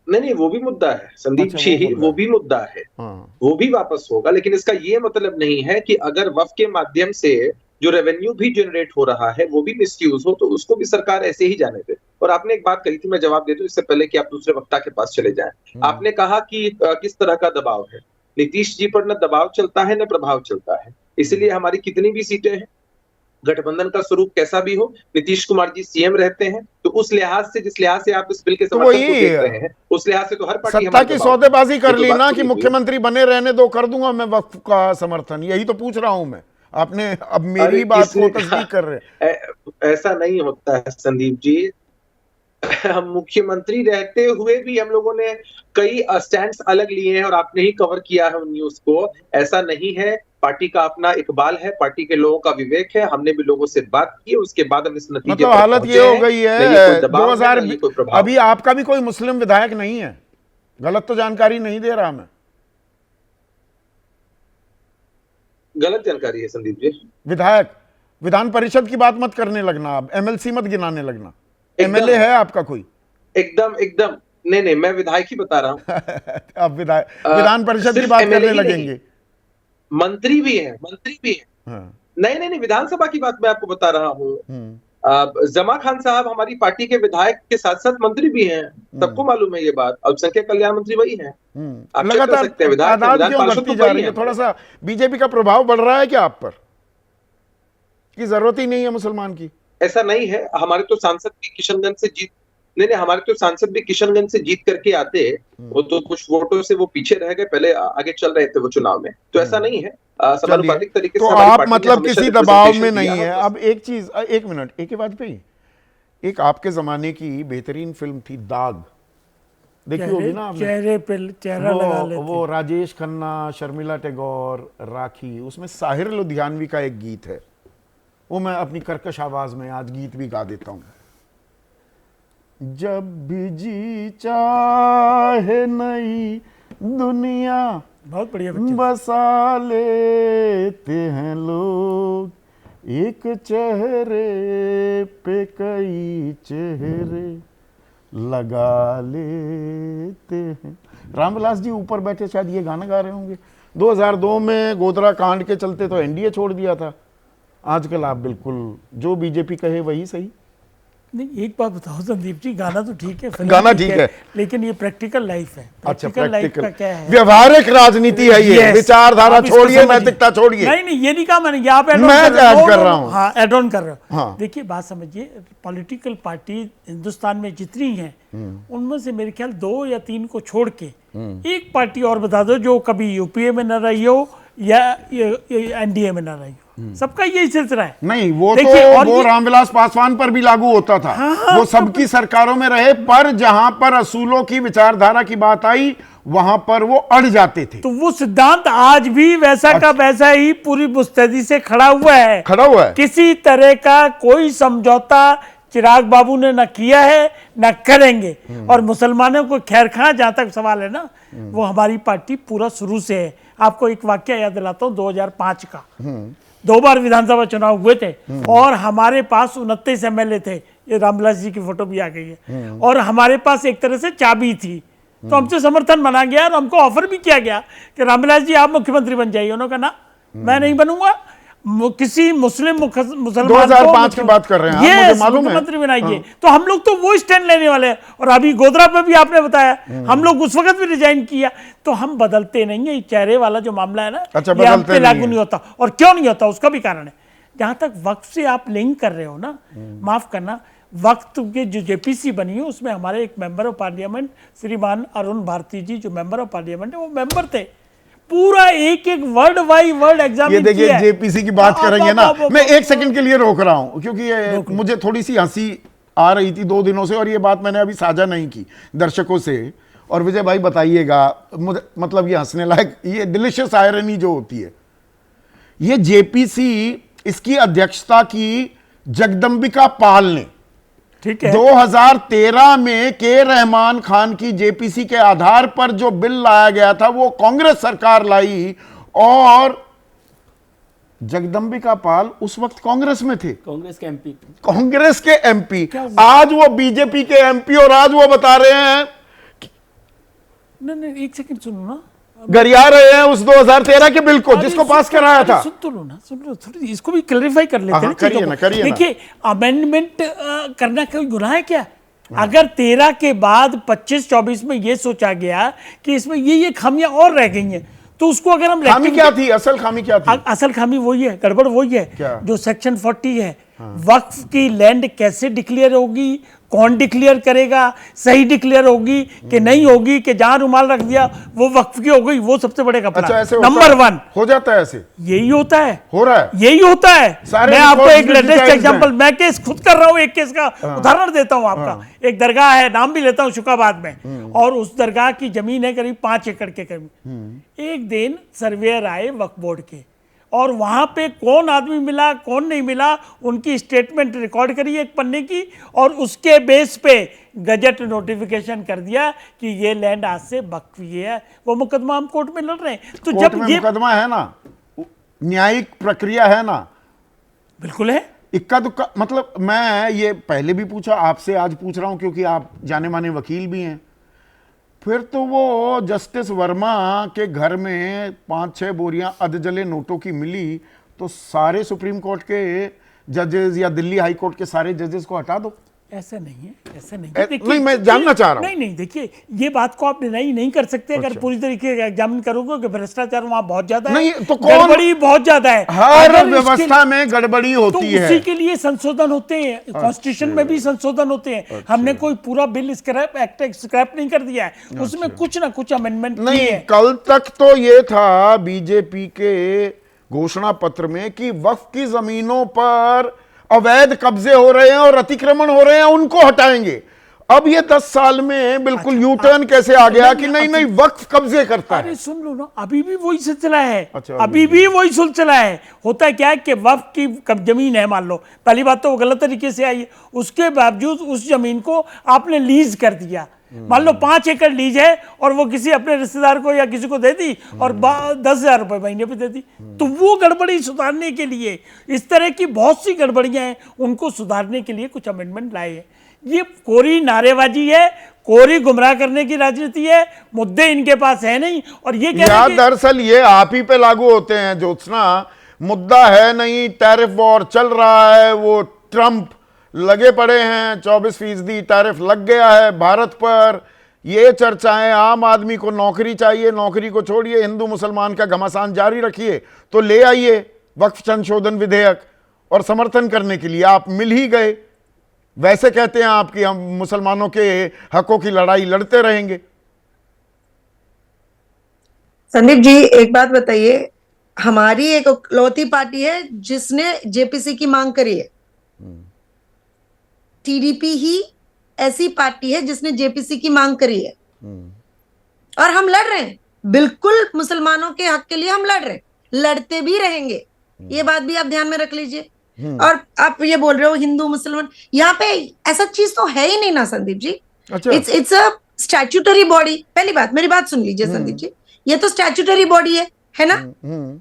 नहीं, वो भी मुद्दा है संदीप अच्छा, जी, वो वो भी मुद्दा है। हाँ। वो भी वापस होगा, लेकिन इसका ये मतलब नहीं है कि अगर वक्फ के माध्यम से जो रेवेन्यू भी जनरेट हो रहा है वो भी मिसयूज हो, तो उसको भी सरकार ऐसे ही जाने दे। और आपने एक बात कही थी, मैं जवाब दे दूं इससे पहले कि आप दूसरे वक्ता के पास चले जाएं। आपने कहा कि किस तरह का दबाव है। नीतीश जी पर न दबाव चलता है न प्रभाव चलता है, इसलिए हमारी कितनी भी सीटें हैं, गठबंधन का स्वरूप कैसा भी हो, नीतीश कुमार जी सीएम रहते हैं। तो उस लिहाज से, जिस लिहाज से आप इस बिल के तो समर्थन को वही देख रहे हैं, उस लिहाज से तो हर पार्टी सत्ता हमारे की दबाव में। सौदेबाजी कर ये तो ली बात ना पूरी कि हुई। मुख्यमंत्री बने रहने दो, कर दूंगा मैं वक्फ का समर्थन। यही तो पूछ रहा हूं मैं। आपने अब मेरी अरे बात को किसने तस्दीक कर रहे हैं। ऐसा नहीं होता है संदीप जी। हम मुख्यमंत्री रहते हुए भी हम लोगों ने कई स्टैंड्स अलग लिए हैं और आपने ही कवर किया है उन न्यूज को। ऐसा नहीं है, पार्टी का अपना इकबाल है, पार्टी के लोगों का विवेक है। हमने भी लोगों से बात की, उसके बाद हम इस नतीजे मतलब पर हालत पहुंचे ये हो हैं। गई न ये है कोई दबाव है, 2000 न ये कोई प्रभाव। अभी आपका भी कोई मुस्लिम विधायक नहीं है? गलत तो जानकारी नहीं दे रहा मैं? गलत जानकारी है संदीप जी। विधायक, विधान परिषद की बात मत करने लगना, आप एमएलसी मत गिनाने लगना। एकदम। एमएलए है आपका कोई? एकदम नहीं, मैं विधायक ही बता रहा हूँ। अब विधान परिषद की सिर्फ बात MLA करने ही लगेंगे। नहीं, मंत्री भी है। हाँ। नहीं, विधानसभा की बात मैं आपको बता रहा हूँ। जमा खान साहब हमारी पार्टी के विधायक के साथ साथ मंत्री भी हैं, सबको मालूम है ये बात। अल्पसंख्यक कल्याण मंत्री वही हैं। आप चेक कर लगातार सकते हैं, विधायक तादाद विधान क्यों पार्षद घटती तो जा वही रही है? हैं। थोड़ा सा बीजेपी का प्रभाव बढ़ रहा है क्या आप पर, की जरूरत ही नहीं है मुसलमान की? ऐसा नहीं है। हमारे तो सांसद भी किशनगंज से जीत नहीं, हमारे तो सांसद भी किशनगंज से जीत करके आते। वो तो कुछ वोटों से वो पीछे रह गए, पहले आगे चल रहे थे वो चुनाव में। तो ऐसा नहीं है, समानुपातिक तरीके तो से हमारी आप पार्टी ने मतलब हमेशा किसी दबाव में representation नहीं दिया है। बस। अब एक चीज, एक मिनट, एक ही बात पे ही। एक आपके जमाने की बेहतरीन फिल्म थी दाग, देखी होगी ना आपने? चेहरे पे चेहरा लगा लेते। वो राजेश खन्ना, शर्मिला टैगोर, राखी, उसमें साहिर लुधियानवी का एक गीत है, वो मैं अपनी कर्कश आवाज में आज गीत भी गा देता हूं। जब भी जी चाहे नई दुनिया बहुत बढ़िया पिक्चर। बसा लेते हैं लोग, एक चेहरे पे कई चेहरे लगा लेते हैं। रामविलास जी ऊपर बैठे शायद ये गाना गा रहे होंगे। 2002 में गोधरा कांड के चलते तो एनडीए छोड़ दिया था। आजकल आप बिल्कुल जो बीजेपी कहे वही सही। नहीं, एक बात बताओ संदीप जी, गाना तो ठीक है, फिल्म गाना ठीक है, लेकिन ये प्रैक्टिकल लाइफ है। अच्छा, लाइफ का क्या है? व्यवहारिक राजनीति है ये। Yes, विचारधारा आप इसको छोड़िए, समझिए। नैतिकता छोड़िए। नहीं, ये नहीं कहा मैंने, आप मैं ऐड कर रहा हूं। हाँ, एड ऑन कर रहे हो। हाँ। देखिए, बात समझिए, पॉलिटिकल पार्टी हिंदुस्तान में जितनी हैं, उनमें से मेरे ख्याल 2 या 3 को छोड़ के एक पार्टी और बता दो जो कभी यूपीए में न रही हो या एनडीए में न रही हो। सबका यही सिलसिला है। नहीं, वो देखिए, तो और वो ये- रामविलास पासवान पर भी लागू होता था। हाँ, वो सबकी सरकारों में रहे, पर जहां पर असूलों की विचारधारा की बात आई वहां पर वो अड़ जाते थे। तो वो सिद्धांत आज भी वैसा का वैसा ही पूरी मुस्तैदी से खड़ा हुआ है। खड़ा हुआ है। किसी तरह का कोई समझौता चिराग बाबू ने न किया है न करेंगे। और मुसलमानों को खैर खा, जहां तक सवाल है ना, वो हमारी पार्टी पूरा शुरू से है। आपको एक वाक्य याद दिलाता हूं, 2005 का। 2 बार विधानसभा चुनाव हुए थे और हमारे पास 29 MLA थे। ये रामविलास जी की फोटो भी आ गई है। और हमारे पास एक तरह से चाबी थी, तो हमसे समर्थन माना गया और हमको ऑफर भी किया गया कि रामविलास जी आप मुख्यमंत्री बन जाइए। उन्होंने कहा ना, मैं नहीं बनूंगा। किसी मुस्लिम मुसलमान 2005 की बात कर रहे हैं आप, ये मुझे मालूम है। मुख्यमंत्री बनाइए। तो हम लोग तो वो स्टैंड लेने वाले हैं। और अभी गोधरा पे भी आपने बताया, हम लोग उस वक्त भी रिजाइन किया। तो हम बदलते नहीं है, चेहरे वाला जो मामला है ना, अच्छा, ये हम बदलते पे लागू नहीं नहीं होता। और क्यों नहीं होता उसका भी कारण है। जहां तक वक्फ से आप लिंक कर रहे हो ना, माफ करना, वक्त के जो जेपीसी बनी है उसमें हमारे एक मेंबर ऑफ पार्लियामेंट श्रीमान अरुण भारती जी जो मेंबर ऑफ पार्लियामेंट है, वो मेंबर थे। पूरा एक एक वर्ड बाई वर्ड एग्जाम। ये देखिए जेपीसी की बात करेंगे ना, मैं एक सेकंड के लिए रोक रहा हूं क्योंकि ये मुझे थोड़ी सी हंसी आ रही थी 2 दिनों से, और ये बात मैंने अभी साझा नहीं की दर्शकों से। और विजय भाई बताइएगा, मुझे मतलब ये हंसने लायक, ये डिलिशियस आयरनी जो होती है, ये जेपीसी इसकी अध्यक्षता की जगदंबिका पाल ने ठीक है 2013 में के रहमान खान की जेपीसी के आधार पर जो बिल लाया गया था वो कांग्रेस सरकार लाई, और जगदंबिका पाल उस वक्त कांग्रेस में थे, कांग्रेस के एमपी। आज वो बीजेपी के एमपी, और आज वो बता रहे हैं, नहीं एक सेकंड सुनो ना, गरिया रहे हैं उस 2013 के बिल को जिसको पास कराया था। सुन तो लो ना, सुन लो, थोड़ी इसको भी क्लैरिफाई कर लेते हैं। करिए ना, करिए ना। देखिए अमेंडमेंट करना कोई गुनाह है क्या? अगर 13 के बाद 25-24 में ये सोचा गया कि इसमें ये खामियां और रह गई हैं, तो उसको अगर हम खामी क्या थी, असल खामी क्या थी? असल खामी वही है, गड़बड़ वही है क्या? जो सेक्शन 40 है। वक्फ की लैंड कैसे डिक्लेयर होगी, कौन डिक्लेयर करेगा, सही डिक्लेयर होगी कि नहीं होगी, कि जहां रुमाल रख दिया वो वक्फ की हो गई, वो सबसे बड़े कपड़ा। अच्छा, ऐसे नंबर 1 हो जाता है, ऐसे यही होता है, हो रहा है, यही होता है। मैं आपको एक लेटेस्ट digitized एग्जांपल, मैं केस खुद कर रहा हूं, एक केस का उदाहरण देता हूं आपका। एक दरगाह है, नाम भी लेता हूं, शुकाबाद में, और उस दरगाह की जमीन है करीब 5 एकड़ के करीब। एक दिन सर्वेयर आए वक्फ बोर्ड के, और वहां पे कौन आदमी मिला कौन नहीं मिला उनकी स्टेटमेंट रिकॉर्ड करी एक पन्ने की, और उसके बेस पे गजट नोटिफिकेशन कर दिया कि ये लैंड आज से वक्फ है। वो मुकदमा हम कोर्ट में लड़ रहे हैं। तो कोर्ट जब में ये मुकदमा है ना, न्यायिक प्रक्रिया है ना, बिल्कुल है, इक्का दुक्का, मतलब मैं ये पहले भी पूछा, आपसे आज पूछ रहा हूं क्योंकि आप जाने माने वकील भी हैं। फिर तो वो जस्टिस वर्मा के घर में 5-6 बोरियां अधजले नोटों की मिली, तो सारे सुप्रीम कोर्ट के जजेस या दिल्ली हाई कोर्ट के सारे जजेस को हटा दो। ऐसा नहीं है, ऐसा नहीं है। नहीं, मैं जानना चाह रहा हूं। नहीं, देखिए ये बात को आप नहीं कर सकते अगर पूरी तरीके से एग्जामिन करोगे कि भ्रष्टाचार वहां बहुत ज्यादा है, नहीं तो गड़बड़ी बहुत ज्यादा है, हर व्यवस्था में गड़बड़ी होती है, उसी के लिए संशोधन होते हैं, कॉन्स्टिट्यूशन में भी संशोधन होते हैं। हमने कोई पूरा बिल स्क्रैप नहीं कर दिया है, उसमें कुछ ना कुछ अमेंडमेंट नहीं। कल तक तो ये था बीजेपी के घोषणा पत्र में कि वक्फ की जमीनों पर अवैध कब्जे हो रहे हैं और अतिक्रमण हो रहे हैं, उनको हटाएंगे। अब ये 10 साल में बिल्कुल यू टर्न कैसे आ गया कि नहीं वक्फ कब्जे करता है। अरे सुन लो ना, अभी भी वही सिलसिला है। अच्छा, अभी भी वही सिलसिला है। होता क्या है कि वक्फ की जमीन है, मान लो पहली बात तो वो गलत तरीके से आई है, उसके बावजूद उस जमीन को आपने लीज कर दिया। मान लो 5 एकड़ लीज है और वो किसी अपने रिश्तेदार को या किसी को दे दी और 10,000 रुपए महीने पे दे दी, तो वो गड़बड़ी सुधारने के लिए, इस तरह की बहुत सी गड़बड़ियां हैं, उनको सुधारने के लिए कुछ अमेंडमेंट लाए हैं। ये कोरी नारेबाजी है, कोरी गुमराह करने की राजनीति है, मुद्दे इनके पास है नहीं। और ये क्या दरअसल ये आप ही पे लागू होते हैं ज्योत्सना, मुद्दा है नहीं, टैरिफ वॉर चल रहा है, वो ट्रंप लगे पड़े हैं, 24% टैरिफ लग गया है भारत पर, ये चर्चाएं, आम आदमी को नौकरी चाहिए, नौकरी को छोड़िए, हिंदू मुसलमान का घमासान जारी रखिए, तो ले आइए वक्फ संशोधन विधेयक, और समर्थन करने के लिए आप मिल ही गए। वैसे कहते हैं आप कि हम मुसलमानों के हकों की लड़ाई लड़ते रहेंगे। संदीप जी एक बात बताइए, हमारी एक इकलौती पार्टी है जिसने जेपीसी की मांग करी है। टीडीपी ही ऐसी पार्टी है जिसने जेपीसी की मांग करी है, और हम लड़ रहे हैं, बिल्कुल मुसलमानों के हक के लिए हम लड़ रहे हैं, लड़ते भी रहेंगे, ये बात भी आप ध्यान में रख लीजिए। और आप ये बोल रहे हो हिंदू मुसलमान, यहाँ पे ऐसा चीज तो है ही नहीं ना संदीप जी। अच्छा। It's a statutory body. पहली बात, मेरी बात सुन लीजिए संदीप जी, ये तो स्टैट्यूटरी बॉडी है ना,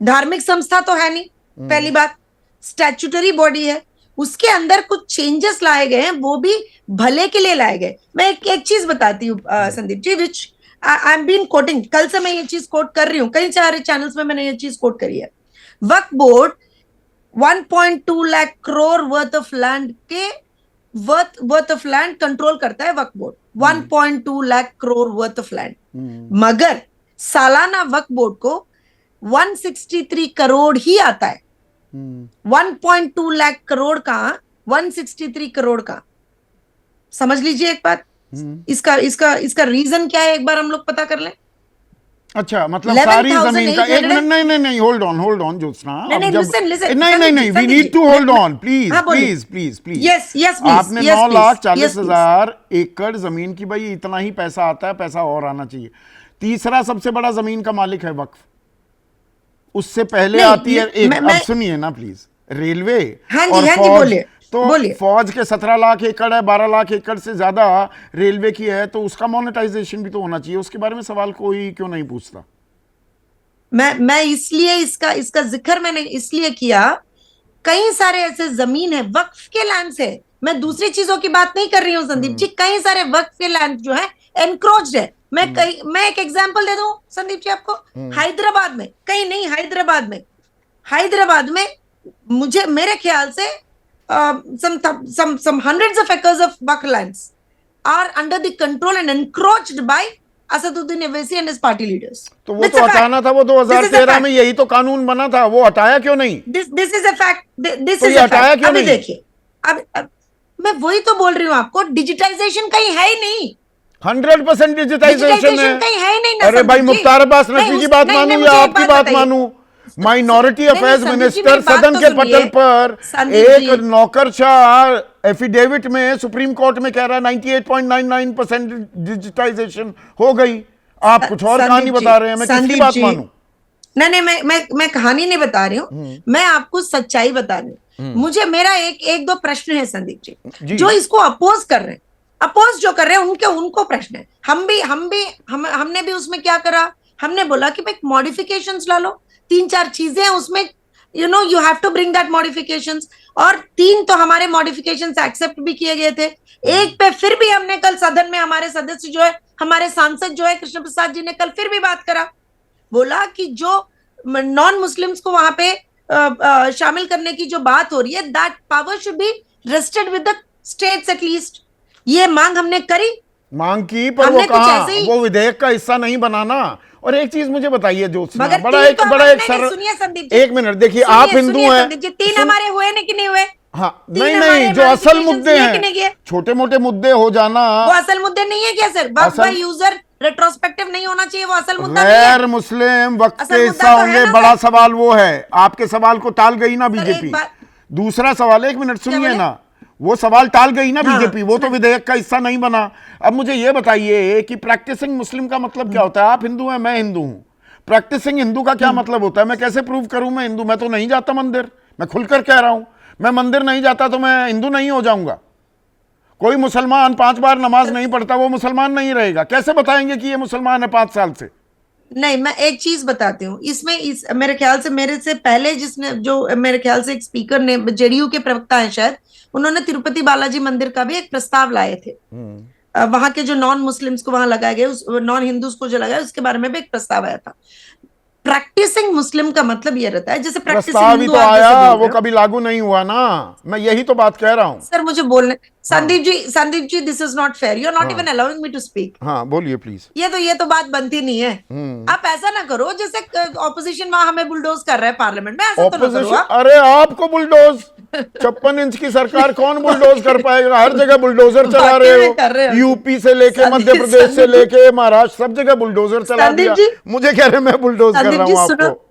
धार्मिक संस्था तो है नहीं। पहली बात, स्टैट्यूटरी बॉडी है, उसके अंदर कुछ चेंजेस लाए गए हैं, वो भी भले के लिए लाए गए। मैं एक चीज बताती हूँ संदीप जी, विच आई एम बीन कोटिंग, कल से मैं ये चीज कोट कर रही हूँ, कई सारे चैनल्स में मैंने ये चीज कोट करी है। Waqf board 1.2 lakh crore worth of land के वर्थ ऑफ लैंड कंट्रोल करता है Waqf board. 1.2 lakh crore worth of land, मगर सालाना वक्फ बोर्ड को 163 करोड़ ही आता है। 1.2 लाख करोड़ का 163 करोड़ का, समझ लीजिए एक बात। इसका रीजन क्या है, एक बार हम लोग पता कर लें। अच्छा, मतलब सारी जमीन का एक मिनट, नहीं होल्ड ऑन ज्योत्सना, नहीं we need to hold on please. Yes आपने 9,40,000 एकड़ जमीन की, भाई इतना ही पैसा आता है, पैसा और आना चाहिए। तीसरा सबसे बड़ा जमीन का मालिक है वक्फ, उससे पहले आती है एक, अब सुनिए ना प्लीज, रेलवे और फौज। तो फौज के 17 लाख एकड़ है, 12 लाख एकड़ से ज्यादा रेलवे की है, तो उसका मोनेटाइजेशन भी तो होना चाहिए। उसके बारे में सवाल कोई क्यों नहीं पूछता? मैं इसलिए इसका जिक्र मैंने इसलिए किया, कई सारे ऐसे जमीन है वक्फ के लैंड से, मैं दूसरी चीजों की बात नहीं कर रही हूँ संदीप जी, कई सारे वक्फ के लैंड जो है एनक्रोच्ड है। मैं एक एग्जांपल दे दूं संदीप जी आपको, हैदराबाद में, कहीं नहीं, हैदराबाद में मुझे मेरे ख्याल से some hundreds of acres of waqf lands are under the control and encroached by Asaduddin Owaisi and his party leaders. तो वो तो हटाना था, वो 2013 में यही तो कानून बना था, वो हटाया क्यों नहीं? This is a fact. This तो is a fact. हटाया क्यों अभी नहीं? देखिए, अब मैं वही तो बोल रही हूँ आपको, डिजिटाइजेशन कहीं है ही नहीं। 100% डिजिटाइजेशन है। कहीं है ही नहीं। अरे भाई, मुख्तार अब्बास नकवी की बात मानूं या आपकी बात मानूं? माइनॉरिटी अफेयर्स मिनिस्टर सदन के पटल पर एक नौकरशाह एफिडेविट में सुप्रीम कोर्ट में कह रहा है 98.99% डिजिटाइजेशन हो गई। आप कुछ और कहानी बता रहे हैं, मैं किसकी बात मानूं? नहीं, मैं कहानी नहीं बता रही हूँ, मैं आपको सच्चाई बता रही हूँ। मुझे मेरा एक दो प्रश्न है संदीप जी, जो इसको अपोज कर रहे हैं, जो कर रहे हैं उनको प्रश्न है। हमने भी उसमें क्या करा, हमने बोला कि भाई मॉडिफिकेशंस ला लो, 3-4 चीजें हैं उसमें, you have to bring that modifications, और 3 तो हमारे मॉडिफिकेशंस एक्सेप्ट भी किए गए थे। एक पे फिर भी हमने कल सदन में हमारे सदस्य जो है, हमारे सांसद जो है कृष्ण प्रसाद जी ने कल फिर भी बात करा, बोला कि जो नॉन मुस्लिम्स को वहां पे शामिल करने की जो बात हो रही है, that power should be rested with the states at least. ये मांग हमने करी, मांग की, पर वो कहा, वो विधेयक का हिस्सा नहीं बनाना। और एक चीज मुझे बताइए ज्योत्सना, बड़ा एक सर, एक मिनट देखिए, आप हिंदू हैं, 3 हमारे हुए नहीं कि नहीं हुए? हाँ, नहीं, जो असल मुद्दे हैं, छोटे मोटे मुद्दे हो जाना, वो असल मुद्दे नहीं है क्या sir? Waqf by user retrospective नहीं होना चाहिए, वो असल मुद्दा नहीं है। गैर मुस्लिम वक्फ के हिस्सा होंगे, बड़ा सवाल वो है। आपके सवाल को टाल गई ना बीजेपी। दूसरा सवाल, एक मिनट सुनिए ना, वो सवाल टाल गई ना बीजेपी, वो तो विधेयक का हिस्सा नहीं बना। अब मुझे ये बताइए कि प्रैक्टिसिंग मुस्लिम का मतलब क्या होता है? आप हिंदू हैं, मैं हिंदू हूं, प्रैक्टिसिंग हिंदू का क्या मतलब होता है? मैं कैसे प्रूव करूं मैं हिंदू? मैं तो नहीं जाता मंदिर, मैं खुलकर कह रहा हूं, मैं मंदिर नहीं जाता तो मैं हिंदू नहीं हो जाऊंगा। कोई मुसलमान 5 बार नमाज नहीं पढ़ता, वो मुसलमान नहीं रहेगा। कैसे बताएंगे कि ये मुसलमान है 5 साल से? नहीं, मैं एक चीज बताती हूँ इसमें, मेरे ख्याल से मेरे से पहले जिसने, जो मेरे ख्याल से एक स्पीकर ने, जेडीयू के प्रवक्ता है शायद, उन्होंने तिरुपति बालाजी मंदिर का भी एक प्रस्ताव लाए थे। वहां के जो नॉन मुस्लिम्स को वहां लगाए गए, नॉन हिंदूज को जो लगाया, उसके बारे में भी एक प्रस्ताव आया था। प्रैक्टिसिंग मुस्लिम का मतलब ये रहता है, जैसे प्रस्ताव ही तो आया, वो कभी लागू नहीं हुआ ना, मैं यही तो बात कह रहा हूँ। सर मुझे बोलने, Sandeep ji this is not fair, you are not even allowing me to speak. हाँ बोलिए प्लीज। ये तो बात बनती नहीं है। आप ऐसा ना करो जैसे ऑपोजिशन वहां हमें बुलडोज कर रहा है पार्लियामेंट में, ऐसा तो ना करो। अरे आपको बुलडोज, 56 इंच की सरकार कौन बुलडोज कर पाएगा? हर जगह बुलडोजर चला रहे हो, यूपी से लेके मध्य प्रदेश से लेके महाराष्ट्र, सब जगह बुलडोजर चला दिया। मुझे कह रहे मैं बुलडोज कर रहा हूँ आपको।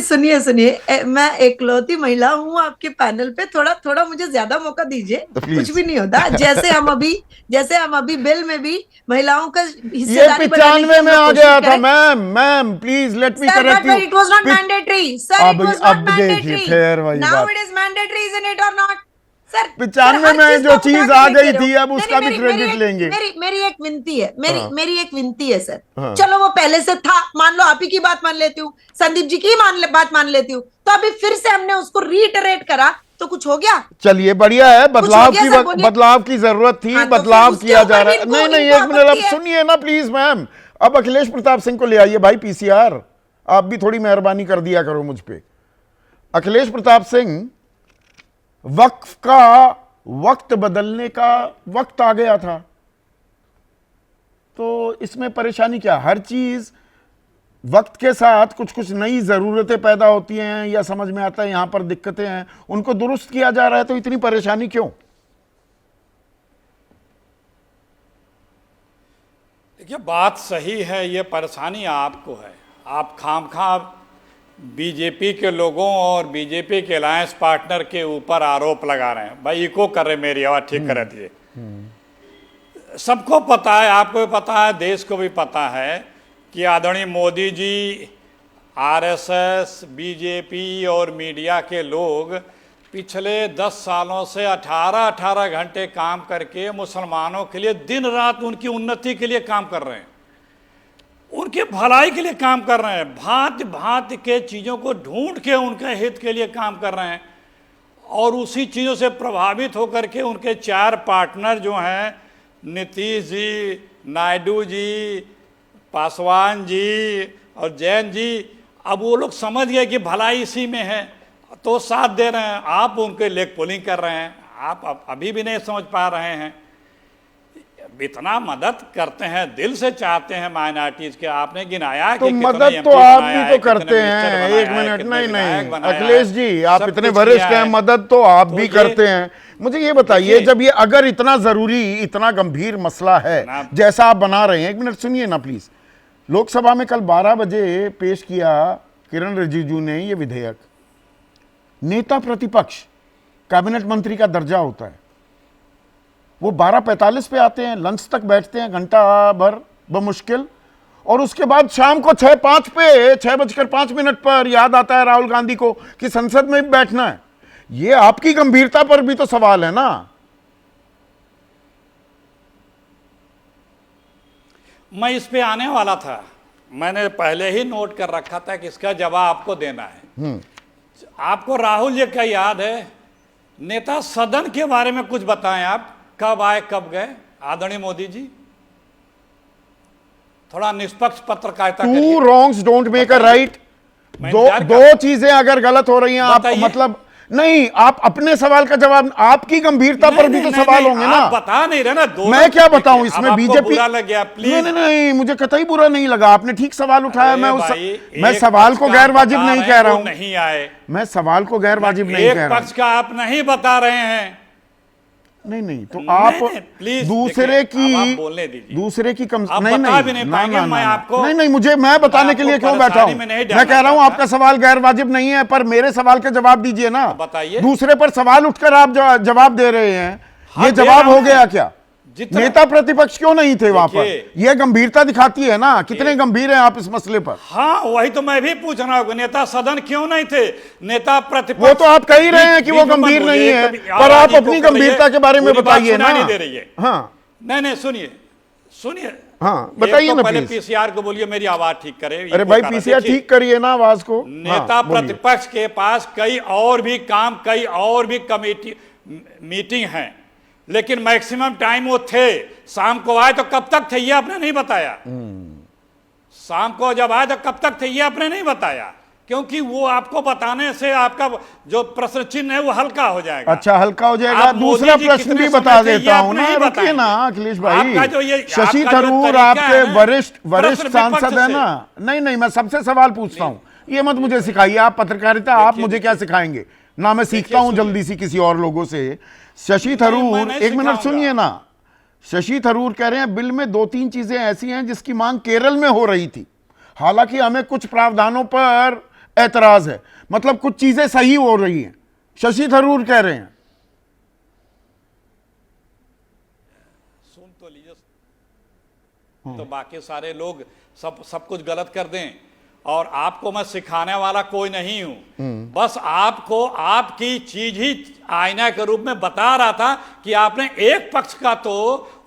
सुनिए, मैं एकलौती महिला हूँ आपके पैनल पे, थोड़ा मुझे ज्यादा मौका दीजिए, कुछ भी नहीं होता। जैसे हम अभी बिल में भी महिलाओं का हिस्सेदारी, 95 में आ गया था। Ma'am please let me correct you, it was not mandatory sir, it was not mandatory, now it is mandatory, isn't it और नॉट? सर 95 में जो चीज आ गई थी, अब उसका भी क्रेडिट लेंगे। मेरी एक विनती है, मेरी एक विनती है सर, चलो वो पहले से था, मान लो आप ही की बात मान लेती हूँ, संदीप जी की बात मान लेती हूँ, तो अभी फिर से हमने उसको रीइटरेट करा तो कुछ हो गया। चलिए बढ़िया है, बदलाव की जरूरत थी, बदलाव किया जा रहा है। नहीं, एक मिनट, अब सुनिए ना प्लीज मैम। अब अखिलेश प्रताप सिंह को ले आइए भाई, पीसीआर, आप भी थोड़ी मेहरबानी कर दिया करो मुझ पे। अखिलेश प्रताप सिंह, वक्फ का वक्त बदलने का वक्त आ गया था, तो इसमें परेशानी क्या? हर चीज वक्त के साथ कुछ कुछ नई जरूरतें पैदा होती हैं या समझ में आता है यहां पर दिक्कतें हैं, उनको दुरुस्त किया जा रहा है, तो इतनी परेशानी क्यों? देखिए, बात सही है, ये परेशानी आपको है। आप खामखा बीजेपी के लोगों और बीजेपी के अलायंस पार्टनर के ऊपर आरोप लगा रहे हैं। भाई इको कर रहे, मेरी आवाज ठीक कर दिए। सबको पता है, आपको भी पता है, देश को भी पता है कि आदरणीय मोदी जी, आरएसएस, बीजेपी और मीडिया के लोग पिछले 10 सालों से 18-18 घंटे काम करके मुसलमानों के लिए दिन रात उनकी उन्नति के लिए काम कर रहे हैं, उनके भलाई के लिए काम कर रहे हैं, भांति भांति के चीज़ों को ढूंढ के उनके हित के लिए काम कर रहे हैं। और उसी चीज़ों से प्रभावित होकर के उनके 4 पार्टनर जो हैं, नीतीश जी, नायडू जी, पासवान जी और जैन जी, अब वो लोग समझ गए कि भलाई इसी में है, तो साथ दे रहे हैं। आप उनके लेग पुलिंग कर रहे हैं, आप अभी भी नहीं समझ पा रहे हैं। इतना मदद करते हैं, दिल से चाहते हैं माइनॉरिटीज के, आपने गिनाया तो कि मदद तो आप भी तो करते हैं। एक मिनट, नहीं अखिलेश जी, आप इतने वरिष्ठ हैं, मदद तो आप भी करते हैं। मुझे ये बताइए, जब ये अगर इतना जरूरी, इतना गंभीर मसला है जैसा आप बना रहे हैं, एक मिनट सुनिए ना प्लीज। लोकसभा में कल 12 बजे पेश किया किरण रिजिजू ने ये विधेयक। नेता प्रतिपक्ष कैबिनेट मंत्री का दर्जा होता है, वो 12:45 पे आते हैं, लंच तक बैठते हैं घंटा भर बमुश्किल, और उसके बाद शाम को 6:05 पे 6:05 पर याद आता है राहुल गांधी को कि संसद में भी बैठना है। ये आपकी गंभीरता पर भी तो सवाल है ना। मैं इस पे आने वाला था, मैंने पहले ही नोट कर रखा था कि इसका जवाब आपको देना है। आपको राहुल जी का याद है, नेता सदन के बारे में कुछ बताएं आप, कब आए कब गए आदरणीय मोदी जी? थोड़ा निष्पक्ष पत्रकारिता करिए। 2 wrongs don't make a right। दो चीजें अगर गलत हो रही हैं, आप मतलब नहीं, आप अपने सवाल का जवाब, आपकी गंभीरता पर भी तो सवाल होंगे ना। आप बता नहीं रहे ना, मैं क्या बताऊं इसमें? बीजेपी बुरा लग गया, प्लीज। नहीं, मुझे कतई बुरा नहीं लगा, आपने ठीक सवाल उठाया। मैं सवाल को गैर वाजिब नहीं कह रहा हूं, नहीं आए, मैं सवाल को गैर वाजिब नहीं कह रहा हूं। एक पक्ष का आप नहीं बता रहे हैं। नहीं, तो आप प्लीज दूसरे की बोलने दीजिए, दूसरे की कम आप नहीं बता भी नहीं पाएंगे, मैं आपको नहीं, मुझे मैं बताने के लिए क्यों बैठा हूं? मैं कह रहा हूं आपका सवाल गैर वाजिब नहीं है, पर मेरे सवाल का जवाब दीजिए ना। बताइए। दूसरे पर सवाल उठकर आप जवाब दे रहे हैं, ये जवाब हो गया क्या? नेता प्रतिपक्ष क्यों नहीं थे वहां पर? यह गंभीरता दिखाती है ना, कितने गंभीर हैं आप इस मसले पर। हाँ, वही तो मैं भी पूछ रहा हूँ, नेता सदन क्यों नहीं थे? नेता प्रतिपक्ष, वो तो आप कह ही रहे हैं कि वो गंभीर नहीं है, पर आप अपनी गंभीरता के बारे में बताइए ना। नहीं दे रही है। हाँ, नहीं, सुनिए, हाँ बताइए ना पहले प्लीज। पीसीआर को बोलिए मेरी आवाज ठीक करे। अरे भाई, पीसीआर ठीक करिए ना आवाज को। नेता प्रतिपक्ष के पास कई और भी कमेटी मीटिंग है, लेकिन मैक्सिमम टाइम वो थे। शाम को आए तो कब तक थे ये आपने नहीं बताया। शाम को जब आए तो कब तक थे ये आपने नहीं बताया, क्योंकि वो आपको बताने से आपका जो प्रश्न चिन्ह है वो हल्का हो जाएगा। अच्छा, हल्का हो जाएगा। दूसरा प्रश्न भी बता देता हूं ना, रुकिए ना अखिलेश भाई। शशि थरूर आपके वरिष्ठ सांसद है ना। नहीं, मैं सबसे सवाल पूछता हूं, ये मत मुझे सिखाइए। आप पत्रकारिता, आप मुझे क्या सिखाएंगे ना। मैं सीखता हूं जल्दी सी किसी और लोगों से। शशि थरूर, एक मिनट सुनिए ना। शशि थरूर कह रहे हैं बिल में 2-3 चीजें ऐसी हैं जिसकी मांग केरल में हो रही थी, हालांकि हमें कुछ प्रावधानों पर ऐतराज है। मतलब कुछ चीजें सही हो रही हैं, शशि थरूर कह रहे हैं। सुन तो लीजिए, तो बाकी सारे लोग सब कुछ गलत कर दें, और आपको मैं सिखाने वाला कोई नहीं हूं। बस आपको आपकी चीज ही आईना के रूप में बता रहा था कि आपने एक पक्ष का तो